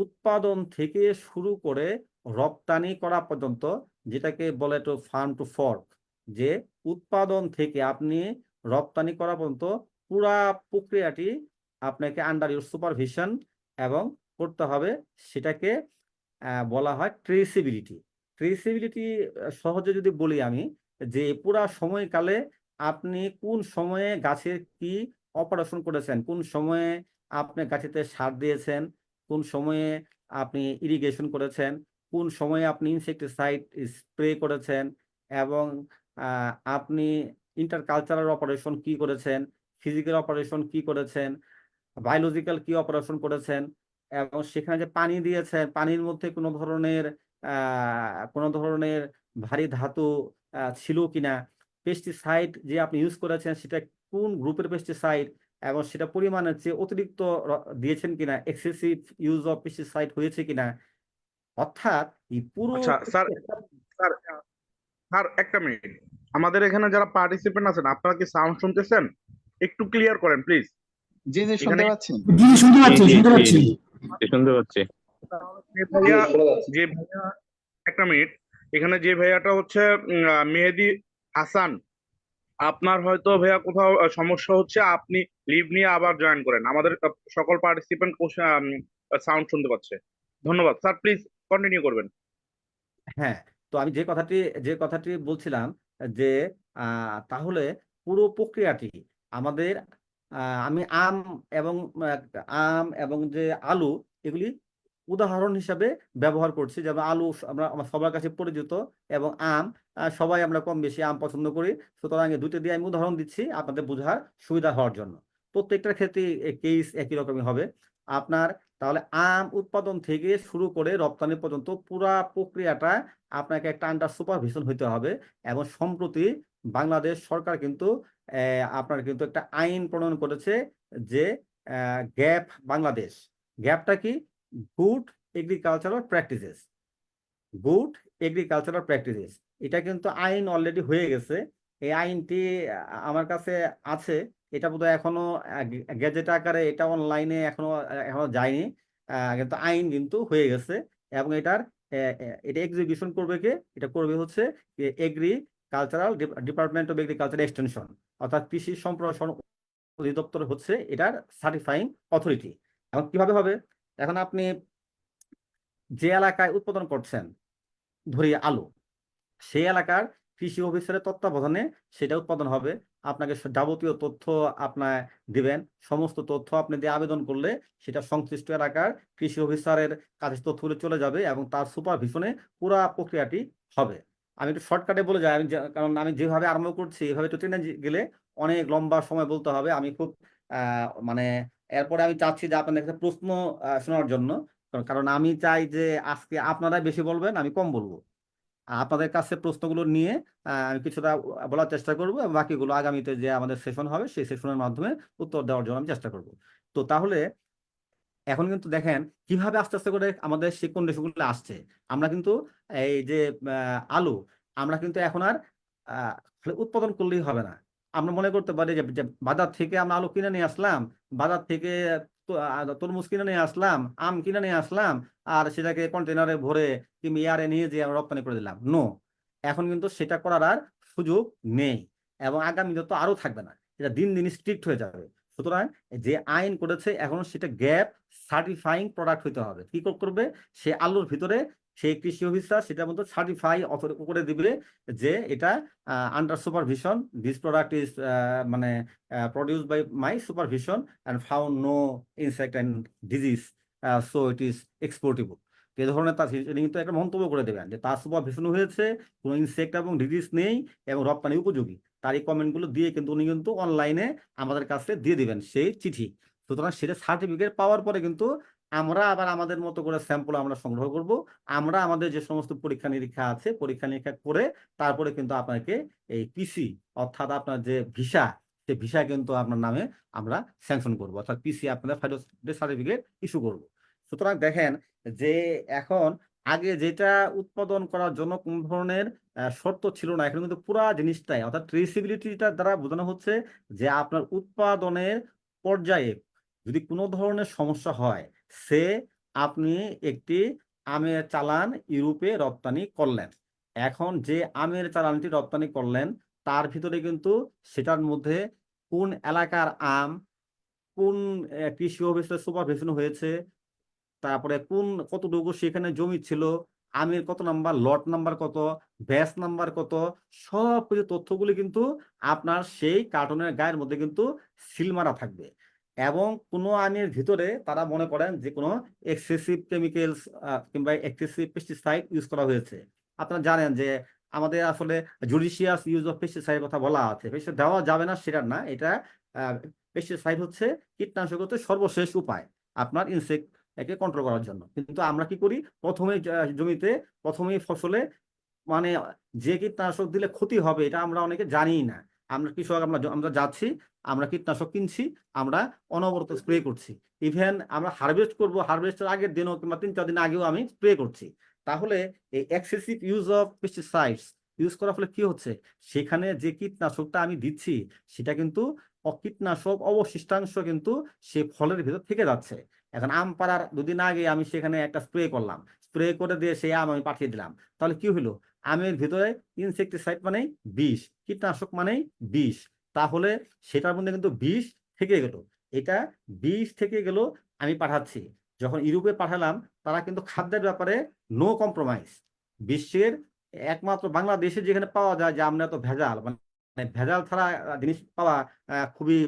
উৎপাদন থেকে শুরু করে রপ্তানি করা পর্যন্ত, যেটাকে বলে তো ফার্ম টু ফর্ক, যে উৎপাদন থেকে আপনি রপ্তানি করা পর্যন্ত পুরা প্রক্রিয়াটি আপনাকে আন্ডার ইউর সুপারভিশন এবং করতে হবে। সেটাকে বলা হয় ট্রেসিবিলিটি। ট্রেসিবিলিটি সহজে যদি বলি আমি, যে পুরা সময়কালে আপনি কোন সময়ে গাছের কি অপারেশন করেছেন, কোন সময়ে আপনি গাছেতে সার দিয়েছেন, কোন সময়ে আপনি ইরিগেশন করেছেন, কোন সময়ে আপনি ইনসেক্টিসাইড স্প্রে করেছেন, এবং আপনি ইন্টারকালচারাল অপারেশন কি করেছেন, ফিজিক্যাল অপারেশন কি করেছেন, বায়োলজিক্যাল কি অপারেশন করেছেন, এবং সেখানে যে পানি দিয়েছেন পানির মধ্যে কোনো ধরনের ভারী ধাতু ছিল কিনা, পেস্টিসাইড যে আপনি ইউজ করেছেন সেটা কোন গ্রুপের পেস্টিসাইড, এবং সেটা পরিমাণের চেয়ে অতিরিক্ত দিয়েছেন কিনা, এক্সেসিভ ইউজ অফ পেস্টিসাইড হয়েছে কিনা। অর্থাৎ এই পুরো আচ্ছা স্যার, স্যার স্যার একটা মিনিট, আমাদের এখানে যারা পার্টিসিপেন্ট আছেন আপনারা কি সাউন্ড শুনতেছেন? একটু ক্লিয়ার করেন প্লিজ। জি জি শুনতে এখানে পাচ্ছি। জি শুনতে পাচ্ছি জি, শুনতে জি, পাচ্ছি। শুনতে পাচ্ছি। যে ভাইয়া যে ভাইয়া একটা মিনিট, এখানে যে ভাইয়াটা হচ্ছে মেহেদি হাসান, আপনার হয়তো ভাইয়া কোথাও সমস্যা হচ্ছে, আপনি লিভ নিয়ে আবার জয়েন করেন। আমাদের সকল পার্টিসিপেন্ট সাউন্ড শুনতে পাচ্ছে। ধন্যবাদ স্যার, প্লিজ কন্টিনিউ করবেন। হ্যাঁ, তো আমি যে কথাটি বলছিলাম, যে তাহলে পুরো প্রক্রিয়াটি আমাদের, আমি আম এবং যে আলু, এগুলি উদাহরণ হিসাবে ব্যবহার করছি। যেমন আলু আমার সবার কাছে পরিচিত, এবং আম সবাই আমরা কম বেশি আম পছন্দ করি। সুতরাং এই দুটো দিয়ে আমি উদাহরণ দিচ্ছি আপনাদের বোঝার সুবিধা হওয়ার জন্য। প্রত্যেকটার ক্ষেত্রে কেস একই রকমই হবে আপনার। তাহলে আম উৎপাদন থেকে শুরু করে রপ্তানি পর্যন্ত পুরা প্রক্রিয়াটা আপনাকে একটা আন্ডার সুপারভিশন হইতে হবে। এবং সম্প্রতি বাংলাদেশ সরকার কিন্তু আপনার কিন্তু একটা আইন প্রণয়ন করেছে, যে গ্যাপ বাংলাদেশ। গ্যাপটা কি? Good agricultural practices. Good agricultural practices, এটা কিন্তু আইন অলরেডি হয়ে গেছে। এই আইনটি আমার কাছে আছে। এটা বোধহয় এখনো গ্যাজেট আকারে, এটা অনলাইনে এখনো এখনো যায়নি। কিন্তু আইন কিন্তু হয়ে গেছে। এবং এটা এক্সিকিউশন করবে কে? এটা করবে হচ্ছে agricultural department of agriculture extension, অর্থাৎ কৃষি সম্প্রসারণ অধিদপ্তর হচ্ছে এটার সার্টিফাইং অথরিটি। এখন কিভাবে হবে? এখন আপনি যে এলাকায় উৎপাদন করছেন, ধরি আলু, সেই এলাকার কৃষি অফিসারের তত্ত্বাবধানে সেটা উৎপাদন হবে। আপনাকে যাবতীয় তথ্য আপনার দিবেন। সমস্ত তথ্য আপনি দিয়ে আবেদন করলে সেটা সংশ্লিষ্ট এলাকার কৃষি অফিসারের কাছে তথ্যগুলো চলে যাবে, এবং তার সুপারভিশনে পুরো প্রক্রিয়াটি হবে। আমি একটু শর্টকাটে বলে যাই, কারণ আমি যেভাবে আরম্ভ করছি এভাবে তো ট্রেনে গেলে অনেক লম্বা সময় বলতে হবে। আমি খুব মানে এরপরে আমি চাচ্ছি যে আপনাদের কাছে প্রশ্ন শোনার জন্য, কারণ আমি চাই যে আজকে আপনারাই বেশি বলবেন, আমি কম বলবো। আপনাদের কাছে প্রশ্নগুলো নিয়ে আমি কিছুটা বলার চেষ্টা করব, এবং বাকিগুলো আগামীতে যে আমাদের সেশন হবে সেই সেশনের মাধ্যমে উত্তর দেওয়ার জন্য আমি চেষ্টা করব। তো তাহলে এখন কিন্তু দেখেন কিভাবে আস্তে আস্তে করে আমাদের সেই কন্ডিশনগুলো আসছে। আমরা কিন্তু এই যে আলু, আমরা কিন্তু এখন আর খালি উৎপাদন করলেই হবে না। আমরা মনে করতে পারি যে যে বাজার থেকে আমরা আলু কিনে নিয়ে আসলাম, বাজার থেকে তরমুজ কিনে নিয়ে আসলাম, আম কিনে নিয়ে আসলাম, আর সেটাকে কন্টেনারে ভরে কিংবা এয়ারে নিয়ে যেয়ে আমরা রপ্তানি করে দিলাম। নো, এখন কিন্তু সেটা করার আর সুযোগ নেই, এবং আগামীতে তো আরো থাকবে না। এটা দিন দিন স্ট্রিক্ট হয়ে যাবে। সুতরাং যে আইন করেছে এখন সেটা গ্যাপ সার্টিফাইং প্রোডাক্ট হইতে হবে। কি করবে? সে আলুর ভিতরে সেই কৃষি অফিসার সেটার মধ্যে সার্টিফাই করে দিবে যে এটা under supervision, this product is মানে produce by my supervision and found no insect and disease, so it is exportable. এই ধরনের তার কিন্তু একটা মন্তব্য করে দেবেন যে তার সুপারভিশন হয়েছে, কোনো ইনসেক্ট এবং ডিজিজ নেই, এবং রপ্তানি উপযোগী। তার এই কমেন্টগুলো দিয়ে কিন্তু উনি কিন্তু অনলাইনে আমাদের কাছে দিয়ে দিবেন সেই চিঠি। সুতরাং সেটা সার্টিফিকেট পাওয়ার পরে কিন্তু আমরা আবার আমাদের মতো করে স্যাম্পল আমরা সংগ্রহ করব। আমরা আমাদের যে সমস্ত পরীক্ষা নিরীক্ষা আছে পরীক্ষা নিরীক্ষা করে তারপরে কিন্তু আপনাকে এই পিসি, অর্থাৎ আপনার যে ভিসা, সেই ভিসা কিন্তু আপনার নামে আমরা স্যাংশন করব, অর্থাৎ পিসি আপনাদের সার্টিফিকেট ইস্যু করব। সুতরাং দেখেন যে এখন আগে যেটা উৎপাদন করার জন্য কোন ধরনের শর্ত ছিল না, এখন কিন্তু পুরা জিনিসটাই, অর্থাৎ ট্রেসিবিলিটিটা দ্বারা বোঝানো হচ্ছে যে আপনার উৎপাদনের পর্যায়ে যদি কোনো ধরনের সমস্যা হয়, সে আপনি একটি আমের চালান ইউরোপে রপ্তানি করলেন, এখন যে আমের চালানটি রপ্তানি করলেন তার ভিতরে কিন্তু সেটার মধ্যে কোন এলাকার আম, কোন কৃষি অফিসে সুপারভিশন হয়েছে, তারপরে কোন কতটুকু সেখানে জমি ছিল, আমের কত নাম্বার, লট নাম্বার কত, ব্যাচ নাম্বার কত, সব কিছু তথ্যগুলি কিন্তু আপনার সেই কার্টনের গায়ের মধ্যে কিন্তু সিল মারা থাকবে। এবং কোনো আমের ভিতরে তারা মনে করেন যে কোনো এক্সেসিভ কেমিক্যালস কিংবা এক্সেসিভ পেস্টিসাইড ইউজ করা হয়েছে। আপনারা জানেন যে আমাদের আসলে জুডিশিয়াস ইউজ অফ পেস্টিসাইড কথা বলা আছে, পেস্টিসাইড দেওয়া যাবে না সেটা না, এটা পেস্টিসাইড হচ্ছে কীটনাশক হচ্ছে সর্বশেষ উপায় আপনার ইনসেক্ট একে কন্ট্রোল করার জন্য। কিন্তু আমরা কি করি, প্রথমে জমিতে প্রথমেই ফসলে মানে যে কীটনাশক দিলে ক্ষতি হবে এটা আমরা অনেকে জানিই না। আমরা কৃষক, আমরা যাচ্ছি, আমরা কীটনাশক কিনছি, আমরা অনবরত স্প্রে করছি। ইভেন আমরা হারভেস্ট করব, হারভেস্টের আগের দিনও কিংবা 3-4 দিন আগেও আমি স্প্রে করছি। তাহলে এই excessive use of pesticides use করার ফলে কি হচ্ছে, সেখানে যে কীটনাশকটা আমি দিচ্ছি সেটা কিন্তু কীটনাশক অবশিষ্টাংশ কিন্তু সে ফলের ভিতর থেকে যাচ্ছে। এখন আম পাড়ার 2 দিন আগে আমি সেখানে একটা স্প্রে করলাম, স্প্রে করে দিয়ে সেই আম আমি পাঠিয়ে দিলাম। তাহলে কি হলো, আমের ভিতরে ইনসেক্টিসাইড মানেই বিষ, কীটনাশক মানেই বিষ। তাহলে সেটার মধ্যে কিন্তু বিষ থেকে গেল, এটা বিষ থেকে গেল। আমি পাঠাচ্ছি, যখন ইউরোপে পাঠালাম তারা কিন্তু খাদ্যের ব্যাপারে নো কম্প্রোমাইজ। বিশ্বের একমাত্র বাংলাদেশে যেখানে পাওয়া যায় যে আমরা তো ভেজাল, মানে ভেজাল ছাড়া জিনিস পাওয়া খুবই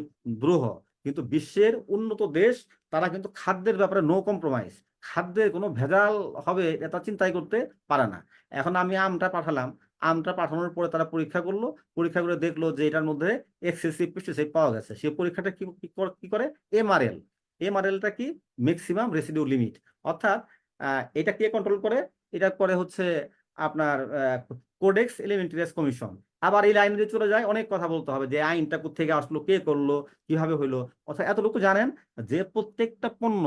দুরূহ, কিন্তু বিশ্বের উন্নত দেশ তারা কিন্তু খাদ্যের ব্যাপারে নো কম্প্রোমাইজ, খাদ্যের কোনো ভেজাল হবে এটা চিন্তাই করতে পারে না। এখন আমি আমটা পাঠালাম, আমটা পাঠানোর পরে তারা পরীক্ষা করলো, পরীক্ষা করে দেখলো যে এটার মধ্যে এক্সেসিভ পেস্টিসাইড পাওয়া গেছে। সে পরীক্ষাটা কি করে, এমআরএল। এমআরএলটা কি, ম্যাক্সিমাম রেসিডিউ লিমিট। অর্থাৎ এটা কে কন্ট্রোল করে, এটা করে হচ্ছে আপনার কোডেক্স এলিমেন্টারিয়াস কমিশন। আবার এই লাইনে যদি চলে যায় অনেক কথা বলতে হবে যে আইনটা কোত্থেকে আসলো, কে করলো, কিভাবে হইলো। অর্থাৎ এতটুকু জানেন যে প্রত্যেকটা পণ্য,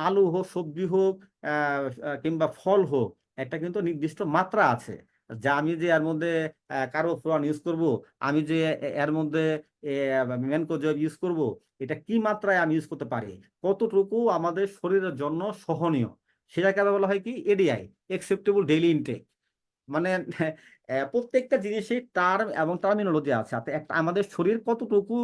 আলু হোক, সবজি হোক, কিংবা ফল হোক, একটা কিন্তু নির্দিষ্ট মাত্রা আছে। যা আমি যে এর মধ্যে কার্বোফ্লোরান ইউজ করব, আমি যে এর মধ্যে ম্যানকোজেব ইউজ করব, এটা কি মাত্রায় আমি ইউজ করতে পারি, কতটুকু আমাদের শরীরের জন্য সহনীয়, সেটাকে বলা হয় কি এডিআই, একসেপ্টেবল ডেইলি ইনটেক। মানে প্রত্যেকটা জিনিসের টার্ম এবং টার্মিনোলজি আছে। একটা আমাদের শরীর কতটুকু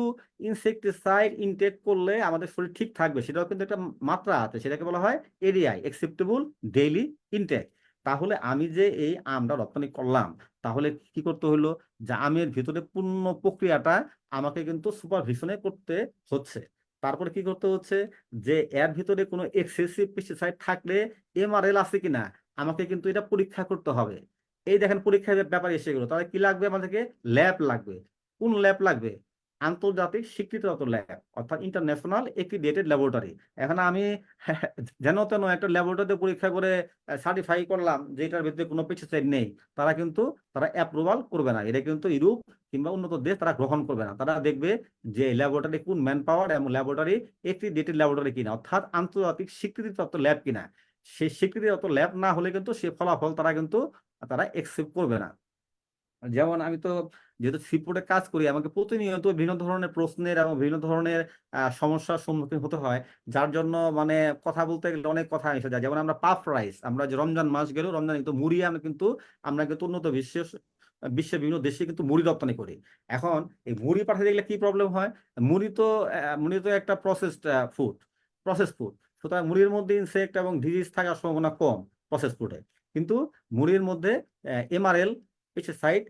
ইনসেক্টিসাইড ইনটেক করলে আমাদের শরীর ঠিক থাকবে সেটাও কিন্তু একটা মাত্রা আছে, সেটাকে বলা হয় এডিআই, একসেপ্টেবল ডেইলি ইনটেক। তাহলে আমি যে এই আমটা রপ্তানি করলাম, তাহলে কি করতে হলো, যে আমের ভিতরে পূর্ণ প্রক্রিয়াটা আমাকে কিন্তু সুপারভিশনে করতে হচ্ছে। তারপরে কি করতে হচ্ছে, যে এর ভিতরে কোনো এক্সেসিভ পেস্টিসাইড থাকলে এমআরএল আছে কিনা আমাকে কিন্তু এটা পরীক্ষা করতে হবে। এই দেখেন পরীক্ষার ব্যাপারে এসে গেলো, তাহলে কি লাগবে আমাদেরকে, ল্যাব লাগবে। কোন ল্যাব লাগবে, আন্তর্জাতিক স্বীকৃতিপ্রাপ্ত ল্যাব, অর্থাৎ ইন্টারন্যাশনাল এক্রিডিয়েটেড ল্যাবরেটরি। এখন আমি যেন তেন একটা ল্যাবরেটরিতে পরীক্ষা করে সার্টিফাই করলাম যে এটার ভিতরে কোনো পেস্টিসাইড নেই, তারা অ্যাপ্রুভাল করবে না। এটা কিন্তু ইউরোপ কিংবা উন্নত দেশ তারা গ্রহণ করবে না। তারা দেখবে যে ল্যাবরেটরি কোন ম্যান পাওয়ার এবং ল্যাবরেটরি এক্রিডিয়েটেড ল্যাবরেটরি কিনা, অর্থাৎ আন্তর্জাতিক স্বীকৃতিপ্রাপ্ত ল্যাব কিনা। সেই স্বীকৃতিপ্রাপ্ত ল্যাব না হলে কিন্তু সে ফলাফল তারা একসেপ্ট করবে না। যেমন আমি তো যেহেতু সিপোর্টে কাজ করি, আমাকে প্রতিনিয়ত বিভিন্ন ধরনের প্রশ্নের এবং বিভিন্ন ধরনের সমস্যার সম্মুখীন হতে হয়, যার জন্য মানে কথা বলতে গেলে অনেক কথা এসে যায়। যেমন আমরা পাফ রাইস, আমরা যে রমজান মাস গেল, রমজান কিন্তু মুড়ি আমরা কিন্তু উন্নত বিশ্বের বিভিন্ন দেশে কিন্তু মুড়ি রপ্তানি করি। এখন এই মুড়ি পাঠাতে গেলে কি প্রবলেম হয়, মুড়ি তো একটা প্রসেস ফুড। সুতরাং মুড়ির মধ্যে ইনসেক্ট এবং ডিজিজ থাকার সম্ভাবনা কম প্রসেস ফুডে, কিন্তু মুড়ির মধ্যে এমআরএল পেস্টিসাইড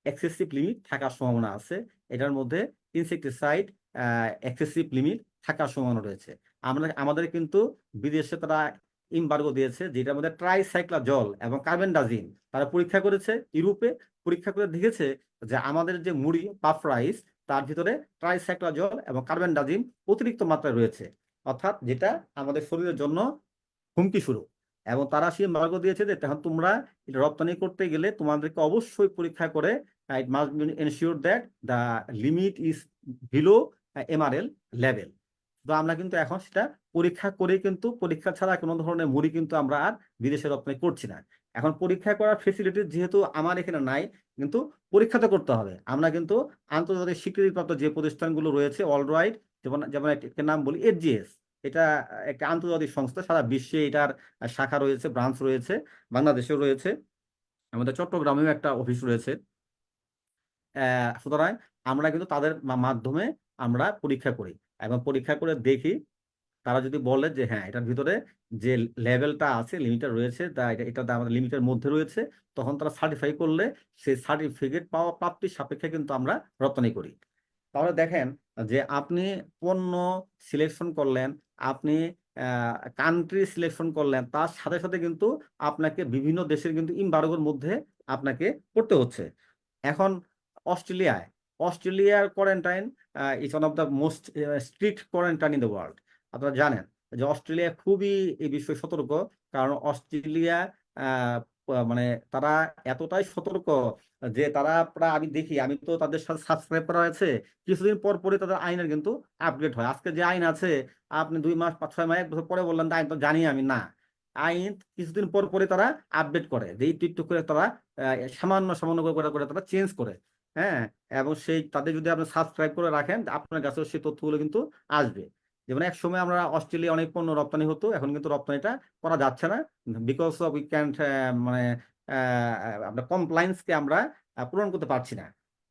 এক্সেসিভ লিমিট থাকার সম্ভাবনা আছে। এটার মধ্যে ইনসেক্টিসাইড এক্সেসিভ লিমিট থাকার সম্ভাবনা রয়েছে। আমাদের কিন্তু বিদেশে তারা এমবার্গো দিয়েছে, যেটার মধ্যে ট্রাইসাইক্লাজল এবং কার্বেন্ডাজিম তারা পরীক্ষা করেছে। ইউরোপে পরীক্ষা করে দেখেছে যে আমাদের যে মুড়ি পাফ রাইস, তার ভিতরে ট্রাইসাইক্লাজল এবং কার্বেন্ডাজিম অতিরিক্ত মাত্রায় রয়েছে, অর্থাৎ যেটা আমাদের শরীরের জন্য হুমকি স্বরূপ। এবং তারা সেই মার্গ দিয়েছে যে তখন তোমরা এটা রপ্তানি করতে গেলে তোমাদেরকে অবশ্যই পরীক্ষা করে it must be ensured that the limit is below MRL level। তো আমরা কিন্তু এখন সেটা পরীক্ষা করে, কিন্তু পরীক্ষা ছাড়া কোনো ধরনের মুড়ি কিন্তু আমরা আর বিদেশে রপ্তানি করছি না। এখন পরীক্ষা করার ফেসিলিটি যেহেতু আমার এখানে নাই, কিন্তু পরীক্ষা তো করতে হবে। আমরা কিন্তু আন্তর্জাতিক স্বীকৃতিপ্রাপ্ত যে প্রতিষ্ঠানগুলো রয়েছে ওয়ার্ল্ড ওয়াইড, যেমন একটা নাম বলি এফজিএস, এটা একটা আন্তর্জাতিক সংস্থা, সারা বিশ্বে এটার শাখা রয়েছে, ব্রাঞ্চ রয়েছে, বাংলাদেশেও রয়েছে। আমাদের চট্টগ্রামেও একটা অফিস রয়েছে। সুতরাং আমরা কিন্তু তাদের মাধ্যমে আমরা পরীক্ষা করি এবং পরীক্ষা করে দেখি, তারা যদি বলে যে হ্যাঁ এটার ভিতরে যে লেভেলটা আছে, লিমিটটা রয়েছে, তা এটা আমাদের লিমিটের মধ্যে রয়েছে, তখন তারা সার্টিফাই করলে সেই সার্টিফিকেট পাওয়া প্রাপ্তির সাপেক্ষে কিন্তু আমরা রপ্তানি করি। তাহলে দেখেন যে আপনি পণ্য সিলেকশন করলেন, আপনি কান্ট্রি সিলেকশন করলেন, তার সাথে সাথে কিন্তু আপনাকে বিভিন্ন দেশের কিন্তু ইমবার্গোর মধ্যে আপনাকে পড়তে হচ্ছে। এখন অস্ট্রেলিয়ায়, অস্ট্রেলিয়ার quarantine is one of the most strict quarantine in the world. আপনারা জানেন যে অস্ট্রেলিয়া খুবই এই বিষয়ে সতর্ক, কারণ অস্ট্রেলিয়া মানে তারা এতটাই সতর্ক যে তারা প্রায়, আমি দেখি, আমি তো তাদের সাথে সাবস্ক্রাইব করা হয়েছে, কিছুদিন পর পরে তাদের আইনের কিন্তু আপডেট হয়। আজকে যে আইন আছে, আপনি 2 মাস 5-6 মাস 1 বছর পরে বললেন আইন তো জানি আমি না, আইন কিছুদিন পর পরে তারা আপডেট করে, যে একটু করে তারা সামান্য সামান্য করে করে তারা চেঞ্জ করে। হ্যাঁ, এবং সেই তাদের যদি আপনি সাবস্ক্রাইব করে রাখেন, আপনার কাছে সেই তথ্যগুলো কিন্তু আসবে। যেমন এক সময় আমরা অস্ট্রেলিয়া অনেক পণ্য রপ্তানি হতো, এখন কিন্তু রপ্তানিটা করা যাচ্ছে না, বিকজ অফ উই ক্যান্ট, মানে আমরা কমপ্লায়েন্সকে আমরা পূরণ করতে পারছি না।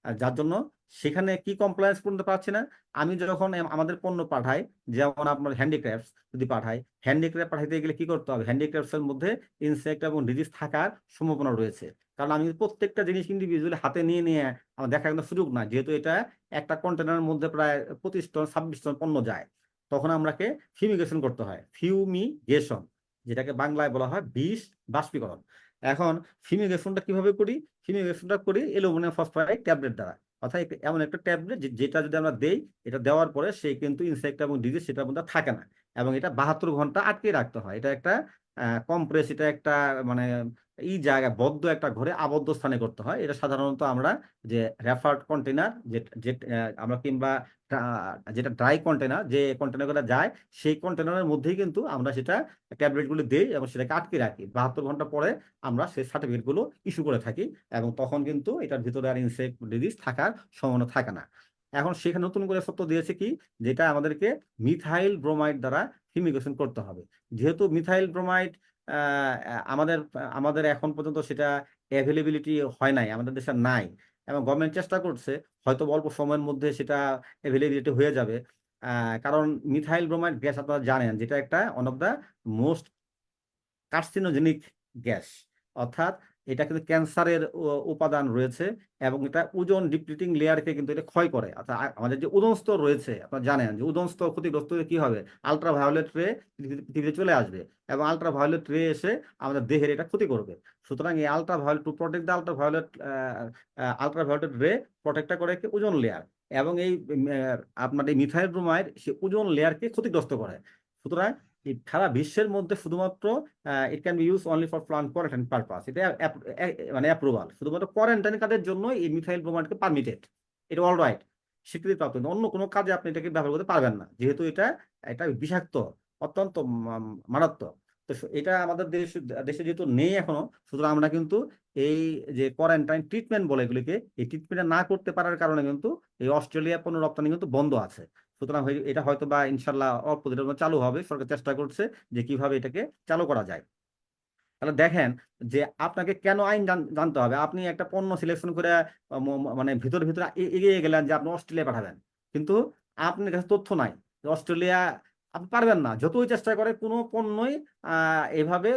আর যার জন্য সেখানে কি কমপ্লায়েন্স পূরণ করতে পারছি না, আমি যখন আমাদের পণ্য পাঠাই, যেমন আপনার হ্যান্ডিক্রাফটস যদি পাঠাই, হ্যান্ডিক্রাফট পাঠাইতে গেলে কি করতে হবে, হ্যান্ডিক্রাফটস এর মধ্যে ইনসেক্ট এবং ডিজিজ থাকার সম্ভাবনা রয়েছে। কারণ আমি প্রত্যেকটা জিনিস ইন্ডিভিজুয়ালি হাতে নিয়ে নিয়ে আমার দেখার কিন্তু সুযোগ না, যেহেতু এটা একটা কন্টেনারের মধ্যে প্রায় 25 টন 26 টন পণ্য যায়, তখন আমাকে ফিউমিগেশন করতে হয়, ফিউমিগেশন, যেটাকে বাংলায় বলা হয় বিষ বাষ্পীকরণ। এখন ফিউমিগেশনটা কিভাবে করি, ফিউমিগেশনটা করি অ্যালুমিনিয়াম ফসফাইড ট্যাবলেট দ্বারা, অর্থাৎ এমন একটা ট্যাবলেট যেটা যদি আমরা দেই, এটা দেওয়ার পরে সে কিন্তু ইনসেক্ট এবং ডিজিজ সেটার মধ্যে থাকে না, এবং এটা 72 ঘন্টা আটকে রাখতে হয়। এটা একটা কম্প্রেস, এটা একটা মানে এই জায়গায় বদ্ধ একটা ঘরে আবদ্ধ স্থানে করতে হয়। এটা সাধারণত আমরা যে রেফার্ড কন্টেনার, যে আমরা কিংবা যেটা ড্রাই কন্টেনার, যে কন্টেনারগুলো যায়, সেই কন্টেনারের মধ্যেই কিন্তু আমরা সেটা ট্যাবলেটগুলো দিই এবং সেটাকে আটকে রাখি। 72 ঘন্টা পরে আমরা সেই সার্টিফিকেটগুলো ইস্যু করে থাকি, এবং তখন কিন্তু এটার ভিতরে আর ইনসেক্ট ডিজিজ থাকার সম্ভাবনা থাকে না। এখন সেখানে নতুন করে সত্য দিয়েছে কি, যেটা আমাদেরকে মিথাইল ব্রোমাইড দ্বারা ফিউমিগেশন করতে হবে। যেহেতু মিথাইল ব্রোমাইড আমাদের আমাদের এখন পর্যন্ত সেটা অ্যাভেলেবিলিটি হয় নাই, আমাদের দেশে নাই, এবং গভর্নমেন্ট চেষ্টা করছে, হয়তো অল্প সময়ের মধ্যে সেটা অ্যাভেলেবিলিটি হয়ে যাবে। কারণ মিথাইল ব্রোমাইড গ্যাস আপনারা জানেন, যেটা একটা one of the most carcinogenic gas, অর্থাৎ এটা কিন্তু ক্যান্সারের উপাদান রয়েছে, এবং এটা ওজোন ডিপ্লিটিং লেয়ারকে কিন্তু এটা ক্ষয় করে। অর্থাৎ আমাদের যে ওজোন স্তর রয়েছে, আপনারা জানেন যে ওজোন স্তর ক্ষতিগ্রস্ত হলে কি হবে, আলট্রাভায়োলেট রে পৃথিবীতে চলে আসবে, এবং আলট্রাভায়োলেট রে এসে আমাদের দেহের এটা ক্ষতি করবে। সুতরাং এই ultraviolet, to protect the ultraviolet রে প্রোটেক্টটা করে কি ওজোন লেয়ার, এবং এই আপনার এই মিথাইল ব্রোমাইড সে ওজোন লেয়ারকে ক্ষতিগ্রস্ত করে। সুতরাং এই সারা বিশ্বের মধ্যে শুধুমাত্র it can be use only for plant quarantine purpose, এটা মানে অ্যাপ্রুভাল শুধুমাত্র কোয়ারেন্টাইন কাজের জন্য এই মিথাইল ব্রোমাইডকে পারমিটেড, এটা অল রাইট, স্বীকৃতি প্রাপ্ত। অন্য কোনো কাজে আপনি এটাকে ব্যবহার করতে পারবেন না, যেহেতু এটা এটা বিষাক্ত, অত্যন্ত মারাত্মক। তো এটা আমাদের দেশে যেহেতু নেই এখনো, সুতরাং আমরা কিন্তু এই যে কোয়ারেন্টাইন ট্রিটমেন্ট বলে এগুলিকে, এই ট্রিটমেন্টটা না করতে পারার কারণে কিন্তু এই অস্ট্রেলিয়া পণ্য রপ্তানি কিন্তু বন্ধ আছে। সুতরাং এটা হয়তো বা ইনশাল্লাহ অল্প দিনের মধ্যে চালু হবে, সরকার চেষ্টা করছে যে কিভাবে এটাকে চালু করা যায়। তাহলে দেখেন যে আপনাকে কেন আইন জানতে হবে। আপনি একটা পণ্য সিলেকশন করে মানে ভিতরে ভিতরে এগিয়ে গেলেন যে আপনি অস্ট্রেলিয়া পাঠাবেন, কিন্তু আপনার কাছে তথ্য নাই যে অস্ট্রেলিয়া আপনি পারবেন না, যতই চেষ্টা করে কোনো পণ্যই এভাবে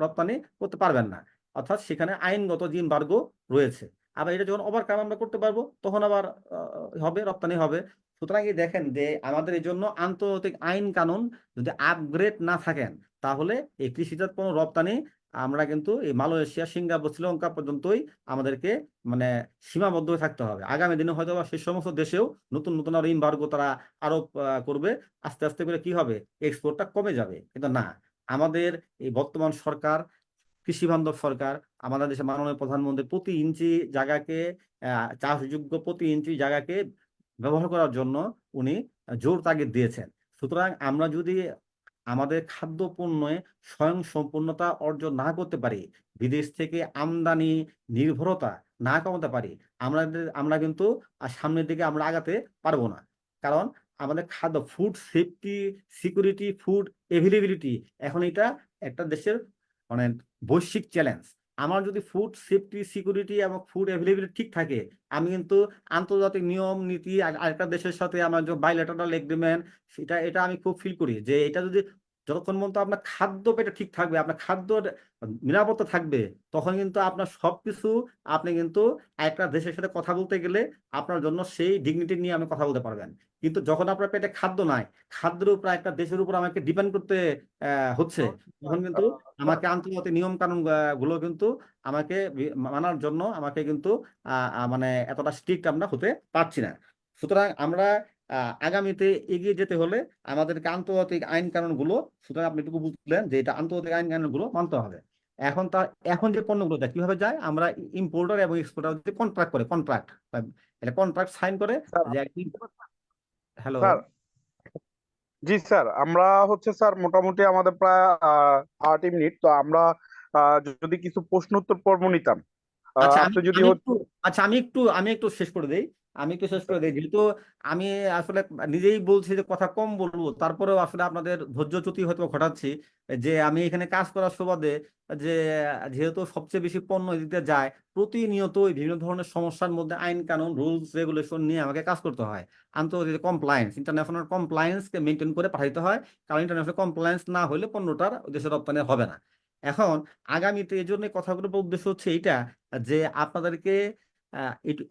রপ্তানি করতে পারবেন না, অর্থাৎ সেখানে আইনগত যে এমবার্গো রয়েছে। আবার এটা যখন ওভারকাম আমরা করতে পারবো, তখন আবার হবে, রপ্তানি হবে। সুতরাং এই দেখেন যে আমাদের এই জন্য আন্তর্জাতিক আইন কানুন যদি আপগ্রেড না থাকেন, তাহলে এই কৃষিজাত পণ্য রপ্তানি আমরা কিন্তু এই মালয়েশিয়া, সিঙ্গাপুর, শ্রীলঙ্কা পর্যন্তই আমাদেরকে মানে সীমাবদ্ধ হয়ে থাকতে হবে। আগামী দিনে হয়তো বা সেই সমস্ত দেশেও নতুন নতুন আরো এমবার্গো তারা আরোপ করবে, আস্তে আস্তে করে কি হবে, এক্সপোর্টটা কমে যাবে। কিন্তু না, আমাদের এই বর্তমান সরকার, কৃষি বান্ধব সরকার, আমাদের দেশের মাননীয় প্রধানমন্ত্রী প্রতি ইঞ্চি জায়গাকে, চাষযোগ্য প্রতি ইঞ্চি জায়গাকে ব্যবহার করার জন্য উনি জোর তাগিদ দিয়েছেন। সুতরাং আমরা যদি আমাদের খাদ্য পণ্যে স্বয়ং সম্পূর্ণতা অর্জন না করতে পারি, বিদেশ থেকে আমদানি নির্ভরতা না কমাতে পারি, আমরা কিন্তু সামনের দিকে আমরা আগাতে পারবো না। কারণ আমাদের খাদ্য, food safety, security, food availability, এখন এটা একটা দেশের মানে বৈশ্বিক চ্যালেঞ্জ। আমার যদি ফুড সেফটি সিকিউরিটি এবং ফুড অ্যাভেলেবিলিটি ঠিক থাকে, আমি কিন্তু আন্তর্জাতিক নিয়ম নীতি আরেকটা দেশের সাথে আমার যে বাইলেটারাল এগ্রিমেন্ট, এটা আমি খুব ফিল করি যে এটা যদি যতক্ষণ পর্যন্ত আপনার খাদ্য পেটে ঠিক থাকবে, আপনার খাদ্য নিরাপত্তা থাকবে, তখন কিন্তু আপনার সবকিছু, আপনি কিন্তু একটা দেশের সাথে কথা বলতে গেলে আপনার জন্য সেই ডিগনিটি নিয়ে আপনি কথা বলতে পারবেন। কিন্তু যখন আপনার পেটে খাদ্য নাই, খাদ্যের উপর একটা দেশের উপর আমাকে ডিপেন্ড করতে হচ্ছে, তখন কিন্তু আমাকে আন্তর্জাতিক নিয়ম কানুন গুলো কিন্তু আমাকে মানার জন্য আমাকে কিন্তু মানে এতটা স্ট্রিক্ট আমরা হতে পারছি না। সুতরাং আমরা আগামীতে এগিয়ে যেতে হলে আমাদেরকে আন্তর্জাতিক আইন কানুন গুলো, সুতরাং আপনি এটুকু বুঝলেন যে এটা আন্তর্জাতিক আইন কানুন গুলো মানতে হবে। এখন যে পণ্যগুলো যায় কিভাবে যায়, আমরা ইম্পোর্টার এবং এক্সপোর্টার যদি কন্ট্রাক্ট করে, কন্ট্রাক্ট সাইন করে স্যার যে হ্যালো। স্যার জি স্যার, আমরা হচ্ছে স্যার মোটামুটি আমাদের প্রায় 30 মিনিট, তো আমরা যদি কিছু প্রশ্ন উত্তর পর্ব নিতাম, আচ্ছা, আমি আপনি যদি আমি একটু হচ্ছে আচ্ছা আমি একটু শেষ করে দেই। যেহেতু আমি আসলে নিজেই বলছি যে কথা কম বলবো, তারপরেও আসলে আপনাদের ধৈর্যচ্যুতি হয়তো ঘটাচ্ছি। যে আমি এখানে কাজ করার সুবাদে, যে যেহেতু সবচেয়ে বেশি পণ্য দিতে যায়, প্রতিনিয়তই বিভিন্ন ধরনের সমস্যার মধ্যে আইন কানুন রুলস রেগুলেশন নিয়ে আমাকে কাজ করতে হয়। আন্তর্জাতিক কমপ্লায়েন্স, ইন্টারন্যাশনাল কমপ্লায়েন্সকে মেনটেন করে পাঠাইতে হয়, কারণ ইন্টারন্যাশনাল কমপ্লায়েন্স না হলে পণ্যটার দেশে রপ্তানি হবে না। এখন আগামীতে এই জন্য কথাগুলোর উদ্দেশ্য হচ্ছে এইটা, যে আপনাদেরকে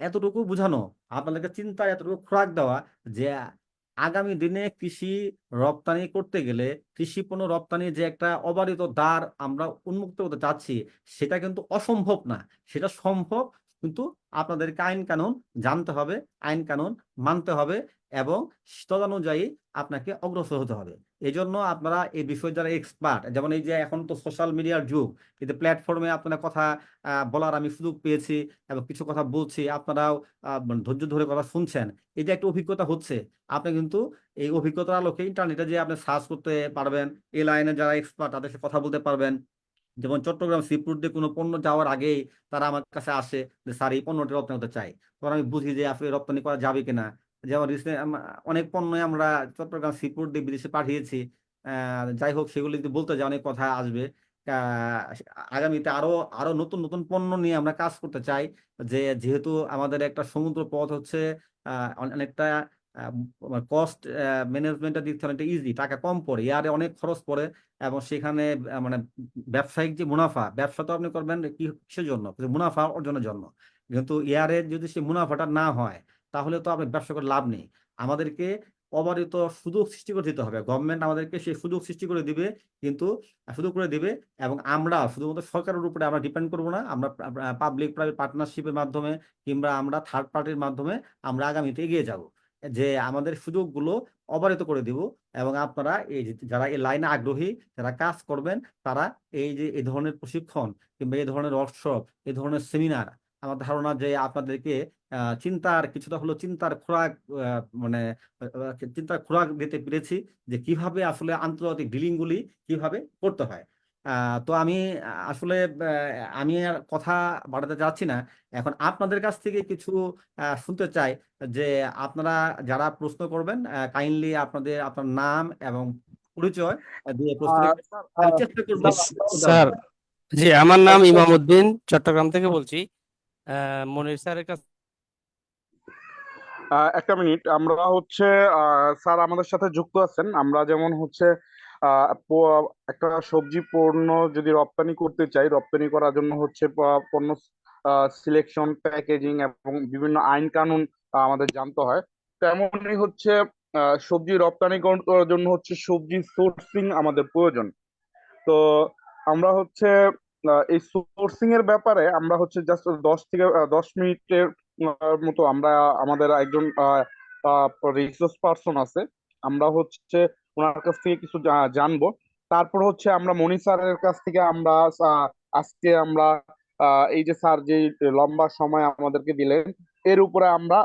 এতটুকু বোঝানো, আপনাদেরকে চিন্তায় এতটুকু খোরাক দেওয়া, যে আগামী দিনে কৃষি রপ্তানি করতে গেলে, কৃষি পণ্য রপ্তানি যে একটা অবারিত দ্বার আমরা উন্মুক্ত করতে চাচ্ছি, সেটা কিন্তু অসম্ভব না। সেটা সম্ভব, কিন্তু আপনাদেরকে আইন কানুন জানতে হবে, আইন কানুন মানতে হবে, এবং তদনুযায়ী আপনাকে অগ্রসর হতে হবে। এই জন্য আপনারা এই বিষয়ে যারা এক্সপার্ট, যেমন এই যে এখন তো সোশ্যাল মিডিয়ার যুগ, কিন্তু প্ল্যাটফর্মে আপনারা কথা বলার আমি সুযোগ পেয়েছি, এবং কিছু কথা বলছি, আপনারাও মানে ধৈর্য ধরে কথা শুনছেন, এই যে একটা অভিজ্ঞতা হচ্ছে, আপনি কিন্তু এই অভিজ্ঞতার আলোকে ইন্টারনেটে যে আপনি সার্চ করতে পারবেন, এই লাইনে যারা এক্সপার্ট তাদের সাথে কথা বলতে পারবেন। যেমন চট্টগ্রাম সিফুড দিয়ে কোনো পণ্য যাওয়ার আগেই তারা আমার কাছে আসে যে স্যার এই পণ্যটি রপ্তানি করতে চাই, তখন আমি বুঝি যে আসলে রপ্তানি করা যাবে কিনা। যেমন রিসেন্ট অনেক পণ্যই আমরা চট্টগ্রাম সিফুড দিয়ে বিদেশে পাঠিয়েছি। যাই হোক, সেগুলো যদি বলতে যাই অনেক কথা আসবে। আহ, আগামীতে আরো আরো নতুন নতুন পণ্য নিয়ে আমরা কাজ করতে চাই। যেহেতু আমাদের একটা সমুদ্র পথ হচ্ছে অনেকটা কস্ট ম্যানেজমেন্টের দিক থেকে অনেকটা ইজি, টাকা কম পড়ে, এয়ারে অনেক খরচ পড়ে, এবং সেখানে মানে ব্যবসায়িক যে মুনাফা, ব্যবসা তো আপনি করবেন কিসের জন্য, মুনাফা অর্জনের জন্য। কিন্তু এয়ারে যদি সেই মুনাফাটা না হয়, তাহলে তো আপনি ব্যবসা করে লাভ নেই। আমাদেরকে অবারিত সুযোগ সৃষ্টি করে দিতে হবে, গভর্নমেন্ট আমাদেরকে সেই সুযোগ সৃষ্টি করে দিবে, কিন্তু সুযোগ করে দিবে, এবং আমরা শুধুমাত্র সরকারের উপরে আমরা ডিপেন্ড করবো না, আমরা পাবলিক প্রাইভেট পার্টনারশিপের মাধ্যমে, কিংবা আমরা থার্ড পার্টির মাধ্যমে আমরা আগামীতে এগিয়ে যাব, যে আমাদের সুযোগগুলো অবারিত করে দিব। এবং আপনারা এই যারা এই লাইনে আগ্রহী, যারা কাজ করবেন, তারা এই যে এই ধরনের প্রশিক্ষণ, কিংবা এই ধরনের ওয়ার্কশপ, এই ধরনের সেমিনার, আমার ধারণা যে আপনাদেরকে কিছুটা হলো চিন্তার খোরাক, মানে চিন্তার খোরাক দিতে পেরেছি, যে কিভাবে আসলে আন্তর্জাতিক ডিলিং গুলি কিভাবে করতে হয়। তো আমি আসলে আমি আর কথা বাড়াতে চাচ্ছি না। এখন আপনাদের কাছ থেকে কিছু শুনতে চাই, যে আপনারা যারা প্রশ্ন করবেন, কাইন্ডলি আপনার নাম এবং পরিচয় দিয়ে প্রশ্ন স্যার আমি চেষ্টা করবো দেওয়ার স্যার, জন্য। জি, আমার নাম ইমাম উদ্দিন, চট্টগ্রাম থেকে বলছি। মনির স্যারের কাছে একটা মিনিট, আমরা হচ্ছে স্যার আমাদের সাথে যুক্ত আছেন। আমরা যেমন হচ্ছে একটা সবজি পণ্য যদি রপ্তানি করতে চাই, রপ্তানি করার জন্য হচ্ছে পণ্য সিলেকশন, প্যাকেজিং এবং বিভিন্ন আইন কানুন আমাদের জানতে হয়। তেমনই হচ্ছে সবজি রপ্তানি করার জন্য হচ্ছে সবজি সোর্সিং আমাদের প্রয়োজন। তো আমরা হচ্ছে এই সোর্সিং এর ব্যাপারে আমরা হচ্ছে জাস্ট 10 মিনিটের মতো আমরা আমাদের একজন রিসোর্স পার্সন আছে, আমরা হচ্ছে ওনার কাছ থেকে কিছু জানবো। তারপর হচ্ছে আমরা মনি স্যারের কাছ থেকে আমরা আজকে আমরা এই যে স্যার যে লম্বা সময় আমাদেরকে দিলেন, এর উপরে আমরা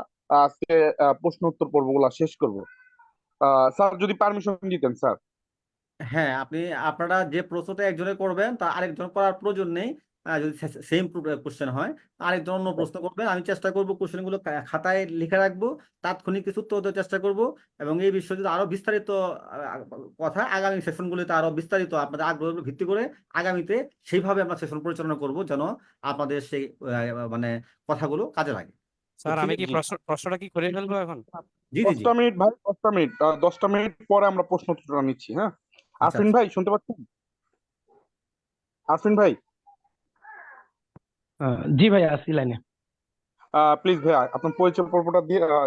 আজকে প্রশ্ন উত্তর পর্বগুলো শেষ করব। স্যার যদি পারমিশন দিতেন স্যার। হ্যাঁ, আপনারা যে প্রশ্নটা একজনে করবেন তা আরেকজন করার প্রয়োজন নেই। যদি সেম কোশ্চেন হয় আরেকজন অন্য প্রশ্ন করবেন, আমি চেষ্টা করবো কোশ্চেনগুলো খাতায় লিখে রাখবো, তাৎক্ষণিক কিছু উত্তর দেওয়ার চেষ্টা করব, এবং এই বিষয়ে যদি আরো বিস্তারিত কথা আগামী সেশনগুলিতে আরো বিস্তারিত আপনাদের আগ্রহের উপর ভিত্তি করে আগামীতে সেইভাবে আমরা সেশন পরিচালনা করব, যেন আপনাদের সেই মানে কথাগুলো কাজে লাগে। স্যার ঠিক আমি কি আছে? প্রশ্নটা কি করে ফেলবো এখন? জি জি জি 10টা মিনিট ভাই, 10টা মিনিট, 10টা মিনিট পরে আমরা প্রশ্ন উত্তরটা নিচ্ছি। হ্যাঁ, আচ্ছা আরফিন আচ্ছা। ভাই শুনতে পাচ্ছেন? আরফিন ভাই, জি ভাই, আসি লাইনে। প্লিজ ভাই আপনার পরিচয় পর্বটা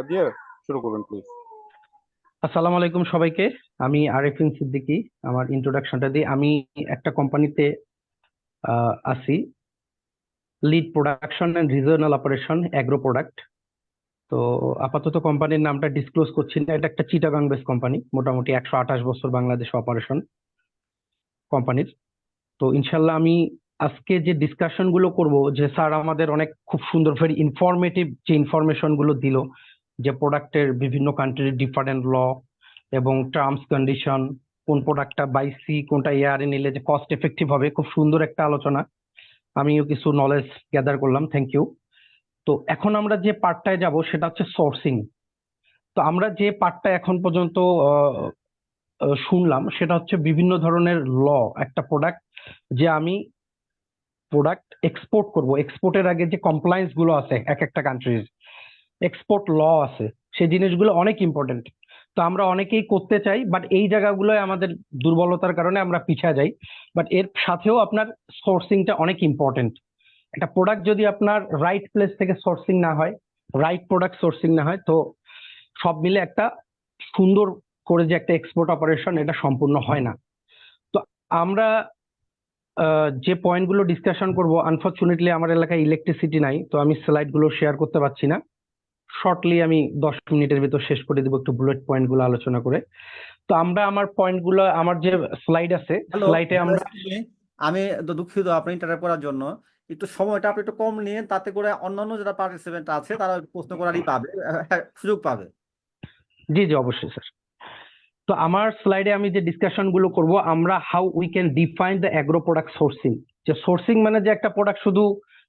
দিয়ে শুরু করবেন প্লিজ। আসসালামু আলাইকুম সবাইকে। আমি আরেফিন সিদ্দিকী। আমার ইন্ট্রোডাকশনটা দিই। আমি একটা কোম্পানিতে আছি, lead production and regional operation agro product. তো আপাতত কোম্পানির নামটা ডিসক্লোজ করছি না। এটা একটা চিটাগাং বেস কোম্পানি, মোটামুটি 128 বছর বাংলাদেশে অপারেশন কোম্পানির। তো ইনশাল্লাহ আমি আজকে যে ডিসকাশন গুলো করবো, যে স্যার আমাদের অনেক খুব সুন্দর ভেরি ইনফরমেটিভ যে ইনফরমেশন গুলো দিল, যে প্রোডাক্টের বিভিন্ন কান্ট্রির ডিফারেন্ট ল এবং টার্মস কন্ডিশন, কোন প্রোডাক্টটা বাই সি কোনটা এয়ারে নিলে যে কস্ট এফেক্টিভ হবে, খুব সুন্দর একটা আলোচনা। আমিও কিছু নলেজ গ্যাদার করলাম, থ্যাংক ইউ। তো এখন আমরা যে পার্টটায় যাব সেটা হচ্ছে সোর্সিং। তো আমরা যে পার্টটা এখন পর্যন্ত শুনলাম সেটা হচ্ছে বিভিন্ন ধরনের ল, একটা প্রোডাক্ট যে আমি প্রোডাক্ট এক্সপোর্ট করব, এক্সপোর্টের আগে যে কমপ্লায়েন্স গুলো আছে এক একটা কান্ট্রির, এক্সপোর্ট ল আছে, সেই জিনিসগুলো অনেক ইম্পর্টেন্ট। তো আমরা অনেকেই করতে চাই, বাট এই জায়গাগুলোয় আমাদের দুর্বলতার কারণে আমরা পিছিয়ে যাই। বাট এর সাথেও আপনার সোর্সিংটা অনেক ইম্পর্টেন্ট। একটা প্রোডাক্ট যদি আপনার রাইট প্লেস থেকে সোর্সিং না হয়, রাইট প্রোডাক্ট সোর্সিং না হয়, তো সব মিলে একটা সুন্দর করে যে একটা এক্সপোর্ট অপারেশন, এটা সম্পূর্ণ হয় না। তো আমরা যে পয়েন্টগুলো ডিসকাশন করব, আনফরচুনেটলি আমার এলাকায় ইলেকট্রিসিটি নাই, তো আমি স্লাইডগুলো শেয়ার করতে পারছি না। শর্টলি আমি 10 মিনিটের ভিতর শেষ করে দিব একটু বুলেট পয়েন্টগুলো আলোচনা করে। তো আমরা আমার পয়েন্টগুলো, আমার যে স্লাইড আছে হ্যালো, স্লাইডে আমরা আমি দুঃখিত আপনি ইন্টারাপ্ট করার জন্য। একটু সময়টা আপনি একটু কম নিয়ে, তাতে করে অন্যান্য যারা পার্টিসিপেন্ট আছে তারা প্রশ্ন করারই পাবে, সুযোগ পাবে। জি জি অবশ্যই স্যার। তো আমার স্লাইডে আমি যে ডিসকাশন গুলো করব, আমরা how we can define the agro product sourcing. যে সোর্সিং মানে যে একটা প্রোডাক্ট শুধু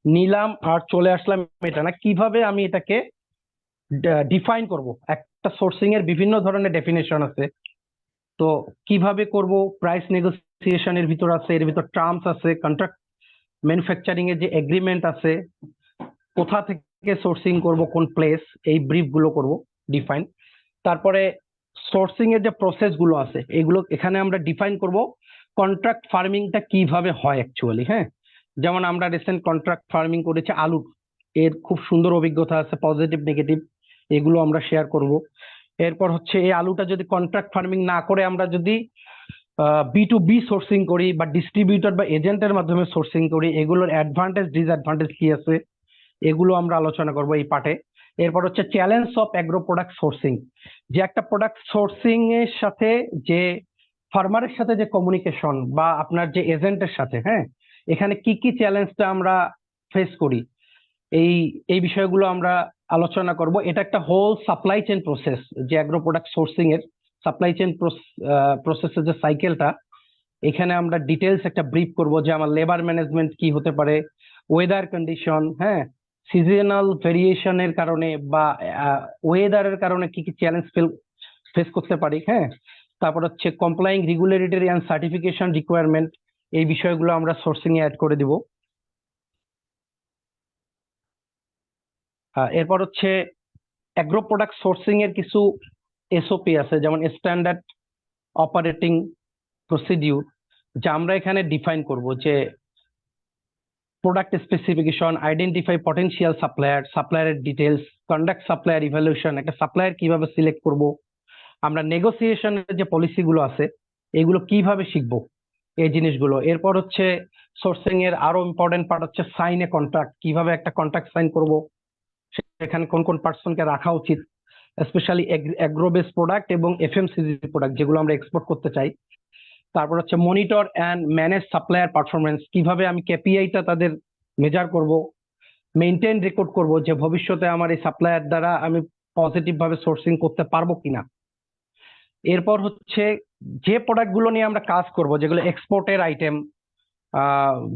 নিলাম আর চলে আসলাম এটা না, কিভাবে আমি এটাকে ডিফাইন করব। একটা সোর্সিং এর বিভিন্ন ধরনের ডেফিনেশন আছে, তো কিভাবে করব, প্রাইস নেগোসিয়েশনের ভিতর আছে, এর ভিতর টার্মস আছে, কন্ট্রাক্ট ম্যানুফ্যাকচারিং এর যে এগ্রিমেন্ট আছে, কোথা থেকে সোর্সিং করব, কোন প্লেস, এই ব্রিফ গুলো করব ডিফাইন। তারপরে সোর্সিং এর যে প্রসেস গুলো আছে এগুলো এখানে আমরা ডিফাইন করব। কন্ট্রাক্ট ফার্মিংটা কিভাবে হয় অ্যাকচুয়ালি, হ্যাঁ, যেমন আমরা রিসেন্ট কন্ট্রাক্ট ফার্মিং করেছি আলু, এর খুব সুন্দর অভিজ্ঞতা আছে, পজিটিভ নেগেটিভ, এগুলো আমরা শেয়ার করব। এরপর হচ্ছে এই আলুটা যদি কন্ট্রাক্ট ফার্মিং না করে আমরা যদি B2B সোর্সিং করি বা ডিস্ট্রিবিউটর বা এজেন্টের মাধ্যমে সোর্সিং করি, এগুলোর অ্যাডভান্টেজ ডিসঅ্যাডভান্টেজ কি আছে, এগুলো আমরা আলোচনা করব এই পার্টে। এরপর হচ্ছে challenge of agro product sourcing, যে একটা প্রোডাক্ট সোর্সিং এর সাথে যে ফার্মারের সাথে যে কমিউনিকেশন বা আপনার যে এজেন্টের সাথে, হ্যাঁ, এখানে কি কি চ্যালেঞ্জটা আমরা ফেস করি, এই এই বিষয়গুলো আমরা আলোচনা করব। এটা একটা হোল সাপ্লাই চেইন প্রসেস, যে অ্যাগ্রো প্রোডাক্ট সোর্সিং এর সাপ্লাই চেইন প্রসেসের যে সাইকেলটা, এখানে আমরা ডিটেলস একটা ব্রিফ করব, যে আমার লেবার ম্যানেজমেন্ট কি হতে পারে, ওয়েদার কন্ডিশন, হ্যাঁ, সিজনাল ভেরিয়েশনের কারণে বা ওয়েদারের কারণে কি কি চ্যালেঞ্জ ফেস করতে পারি, হ্যাঁ। তারপর হচ্ছে কমপ্লাইং রেগুলেটরি অ্যান্ড সার্টিফিকেশন রিকোয়ারমেন্ট, এই বিষয়গুলো আমরা সোর্সিং এ অ্যাড করে দিব। এরপর হচ্ছে অ্যাগ্রো প্রোডাক্ট সোর্সিং এর কিছু এসওপি আছে, যেমন স্ট্যান্ডার্ড অপারেটিং প্রসিডিউর, যা আমরা এখানে ডিফাইন করব, যে product specification, identify potential supplier, সাপ্লায়ারের ডিটেলস, কন্ডাক্ট সাপ্লায়ার ইভ্যালুয়েশন, একটা সাপ্লায়ার কিভাবে সিলেক্ট করব, আমরা নেগোসিয়েশনের যে পলিসিগুলো আছে এগুলো কিভাবে শিখবো, এই জিনিসগুলো। এরপর হচ্ছে সোর্সিং এর আরো ইম্পর্টেন্ট পার্ট হচ্ছে সাইন এ কন্ট্রাক্ট, কিভাবে একটা কন্ট্রাক্ট সাইন করব, সেখানে কোন কোন পার্সনকে রাখা উচিত, স্পেশালি অ্যাগ্রো বেস প্রোডাক্ট এবং এফএমসিজি প্রোডাক্ট যেগুলো আমরা এক্সপোর্ট করতে চাই। তারপর হচ্ছে monitor and manage supplier performance, কিভাবে আমি কেপিআইটা তাদের মেজার করব, মেইনটেইন রেকর্ড করব, যে ভবিষ্যতে আমার এই সাপ্লায়ার দ্বারা আমি পজিটিভ ভাবে সোর্সিং করতে পারবো কিনা। এরপর হচ্ছে যে প্রোডাক্টগুলো নিয়ে আমরা কাজ করব, যেগুলো এক্সপোর্টের আইটেম,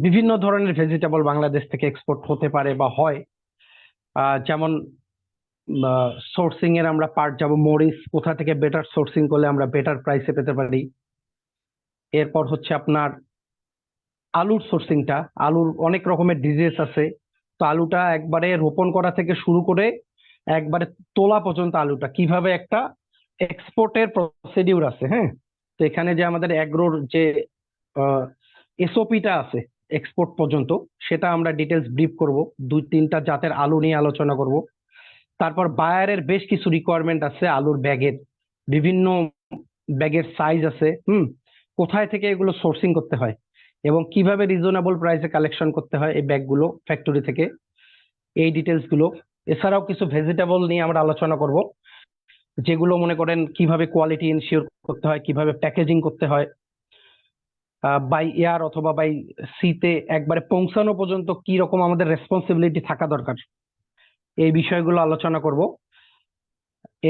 বিভিন্ন ধরনের ভেজিটেবল বাংলাদেশ থেকে এক্সপোর্ট হতে পারে বা হয়। যেমন সোর্সিং এর আমরা পার্ট যাব, মরিচ কোথা থেকে বেটার সোর্সিং করলে আমরা বেটার প্রাইসে পেতে পারি। এরপর হচ্ছে আপনার আলুর সোর্সিংটা, আলুর অনেক রকমের ডিজিজ আছে, তো আলুটা একবারে রোপণ করা থেকে শুরু করে একবারে তোলা পর্যন্ত আলুটা কিভাবে একটা এক্সপোর্টের প্রসিডিউর আছে। হ্যাঁ, তো এখানে যে আমাদের অ্যাগ্রোর যে এসওপিটা আছে এক্সপোর্ট পর্যন্ত, সেটা আমরা ডিটেলস ব্রিফ করব, 2-3টা জাতের আলু নিয়ে আলোচনা করব। তারপর বায়ারের বেশ কিছু রিকোয়ারমেন্ট আছে আলুর ব্যাগের, বিভিন্ন ব্যাগের সাইজ আছে, কোথায় থেকে এগুলো সোর্সিং করতে হয় এবং কিভাবে রিজনেবল প্রাইসে কালেকশন করতে হয় এই ব্যাগগুলো ফ্যাক্টরি থেকে, এই ডিটেলস গুলো। এছাড়াও কিছু ভেজিটেবল নিয়ে আমরা আলোচনা করব, যেগুলো মনে করেন কিভাবে কোয়ালিটি ইনশিওর করতে হয়, কিভাবে প্যাকেজিং করতে হয়, বাই এয়ার অথবা বাই সিতে একবারে পৌঁছানো পর্যন্ত কি রকম আমাদের রেসপন্সিবিলিটি থাকা দরকার, এই বিষয়গুলো আলোচনা করব।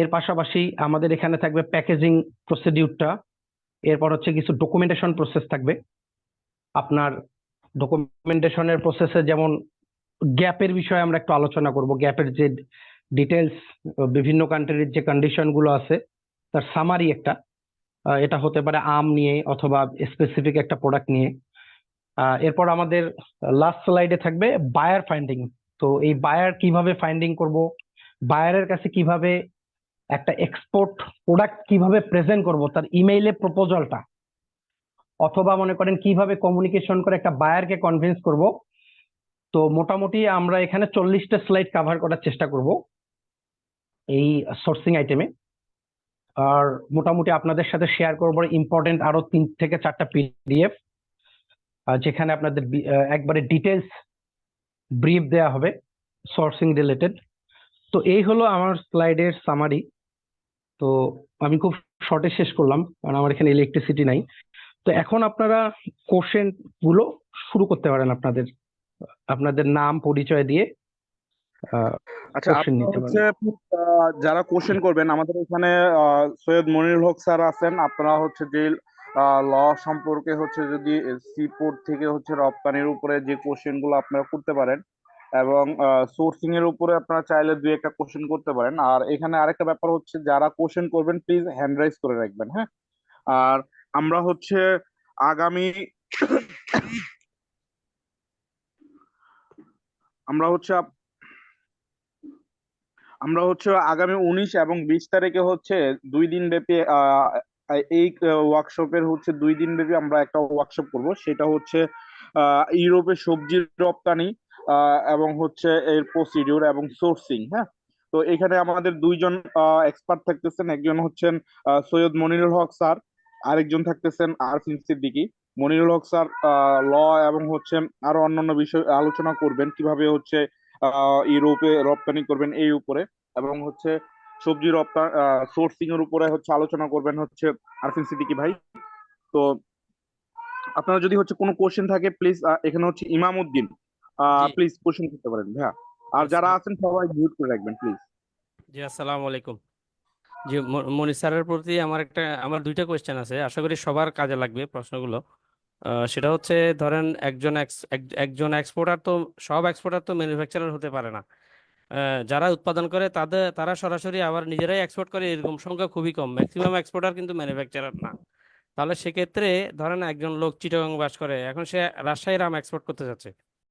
এর পাশাপাশি আমাদের এখানে থাকবে প্যাকেজিং প্রসিডিউরটা, এরপর হচ্ছে কিছু ডকুমেন্টেশন প্রসেস থাকবে। আপনার ডকুমেন্টেশনের প্রসেসে যেমন গ্যাপের বিষয়ে আমরা একটু আলোচনা করব, গ্যাপের যে ডিটেলস, বিভিন্ন কান্ট্রির যে কন্ডিশন গুলো আছে তার সামারি একটা, এটা হতে পারে আম নিয়ে অথবা স্পেসিফিক একটা প্রোডাক্ট নিয়ে। এরপর আমাদের লাস্ট স্লাইডে থাকবে বায়ার ফাইন্ডিং। তো এই বায়ার কিভাবে ফাইন্ডিং করব, বায়ারের কাছে কিভাবে একটা এক্সপোর্ট প্রোডাক্ট কিভাবে প্রেজেন্ট করব, তার ইমেইলে প্রপোজালটা, অথবা মনে করেন কিভাবে কমিউনিকেশন করে একটা বায়ারকে কনভিন্স করব। তো মোটামুটি আমরা এখানে 40টা স্লাইড কভার করার চেষ্টা করব এই সোর্সিং আইটেমে। আর মোটামুটি আপনাদের সাথে শেয়ার করবো ইম্পর্টেন্ট আরো 3 থেকে 4টা পিডিএফ, যেখানে আপনাদের একবারে ডিটেলস ব্রিফ দেয়া হবে সোর্সিং রিলেটেড। তো এই হলো আমার স্লাইডের সামারি। তো আমি খুব শর্টে শেষ করলাম কারণ আমার এখানে ইলেকট্রিসিটি নাই। তো এখন আপনারা কোশ্চেন গুলো শুরু করতে পারেন, আপনাদের নাম পরিচয় দিয়ে আচ্ছা, কোশ্চেন আপনারা নিতে হচ্ছে পারেন। যারা কোশ্চেন করবেন, আমাদের এখানে সৈয়দ মনিরুল হক স্যার আছেন। আপনারা হচ্ছে যে ল সম্পর্কে হচ্ছে যদি সিপোর্ট থেকে হচ্ছে রপ্তানির উপরে যে কোশ্চেন গুলো আপনারা করতে পারেন, এবং সোর্সিং এর উপরে আপনারা চাইলে 2-1টা কোশ্চেন করতে পারেন। আর এখানে আরেকটা ব্যাপার হচ্ছে, যারা কোশ্চেন করবেন প্লিজ হ্যান্ড রাইজ করে রাখবেন, হ্যাঁ। আর আমরা হচ্ছে আগামী আমরা হচ্ছে আমরা হচ্ছে আগামী 19 এবং 20 তারিখে হচ্ছে 2 দিন ব্যাপী এই ওয়ার্কশপের হচ্ছে 2 দিন ব্যাপী আমরা একটা ওয়ার্কশপ করব। সেটা হচ্ছে ইউরোপে সবজির রপ্তানি এবং হচ্ছে এর প্রসিডিউর এবং সোর্সিং, হ্যাঁ। তো এখানে আমাদের 2জন এক্সপার্ট থাকতেছেন, একজন হচ্ছেন সৈয়দ মনিরুল হক স্যার, আরেকজন থাকতেছেন আরফিন সিদ্দিকী। মনিরুল হক স্যার ল এবং হচ্ছে আরো অন্যান্য বিষয় আলোচনা করবেন, কিভাবে হচ্ছে ইউরোপে রপ্তানি করবেন এই উপরে, এবং হচ্ছে সবজি রপ্তানি সোর্সিং এর উপরে হচ্ছে আলোচনা করবেন হচ্ছে আরফিন সিদ্দিকী ভাই। তো আপনারা যদি হচ্ছে কোনো কোশ্চেন থাকে প্লিজ, এখানে হচ্ছে ইমাম উদ্দিন, জি প্লিজ কোশ্চেন করতে পারেন ভাইয়া। আর জি যারা আছেন সবাই মিউট করে রাখবেন প্লিজ। জি, আসসালামু আলাইকুম। জি, মনির স্যারের প্রতি আমার 2টা কোয়েশ্চেন আছে, আশা করি সবার কাজে লাগবে প্রশ্নগুলো। সেটা হচ্ছে, ধরেন একজন এক্সপোর্টার তো, সব এক্সপোর্টার তো ম্যানুফ্যাকচারার হতে পারে না। যারা উৎপাদন করে তারা সরাসরি আবার নিজেরাই এক্সপোর্ট করে, এরকম সংখ্যা খুবই কম। ম্যাক্সিমাম এক্সপোর্টার কিন্তু ম্যানুফ্যাকচারার না। তাহলে সেক্ষেত্রে ধরেন একজন লোক চিটাগাং বাস করে, এখন সে রাজশাহীর আম এক্সপোর্ট করতে যাচ্ছে,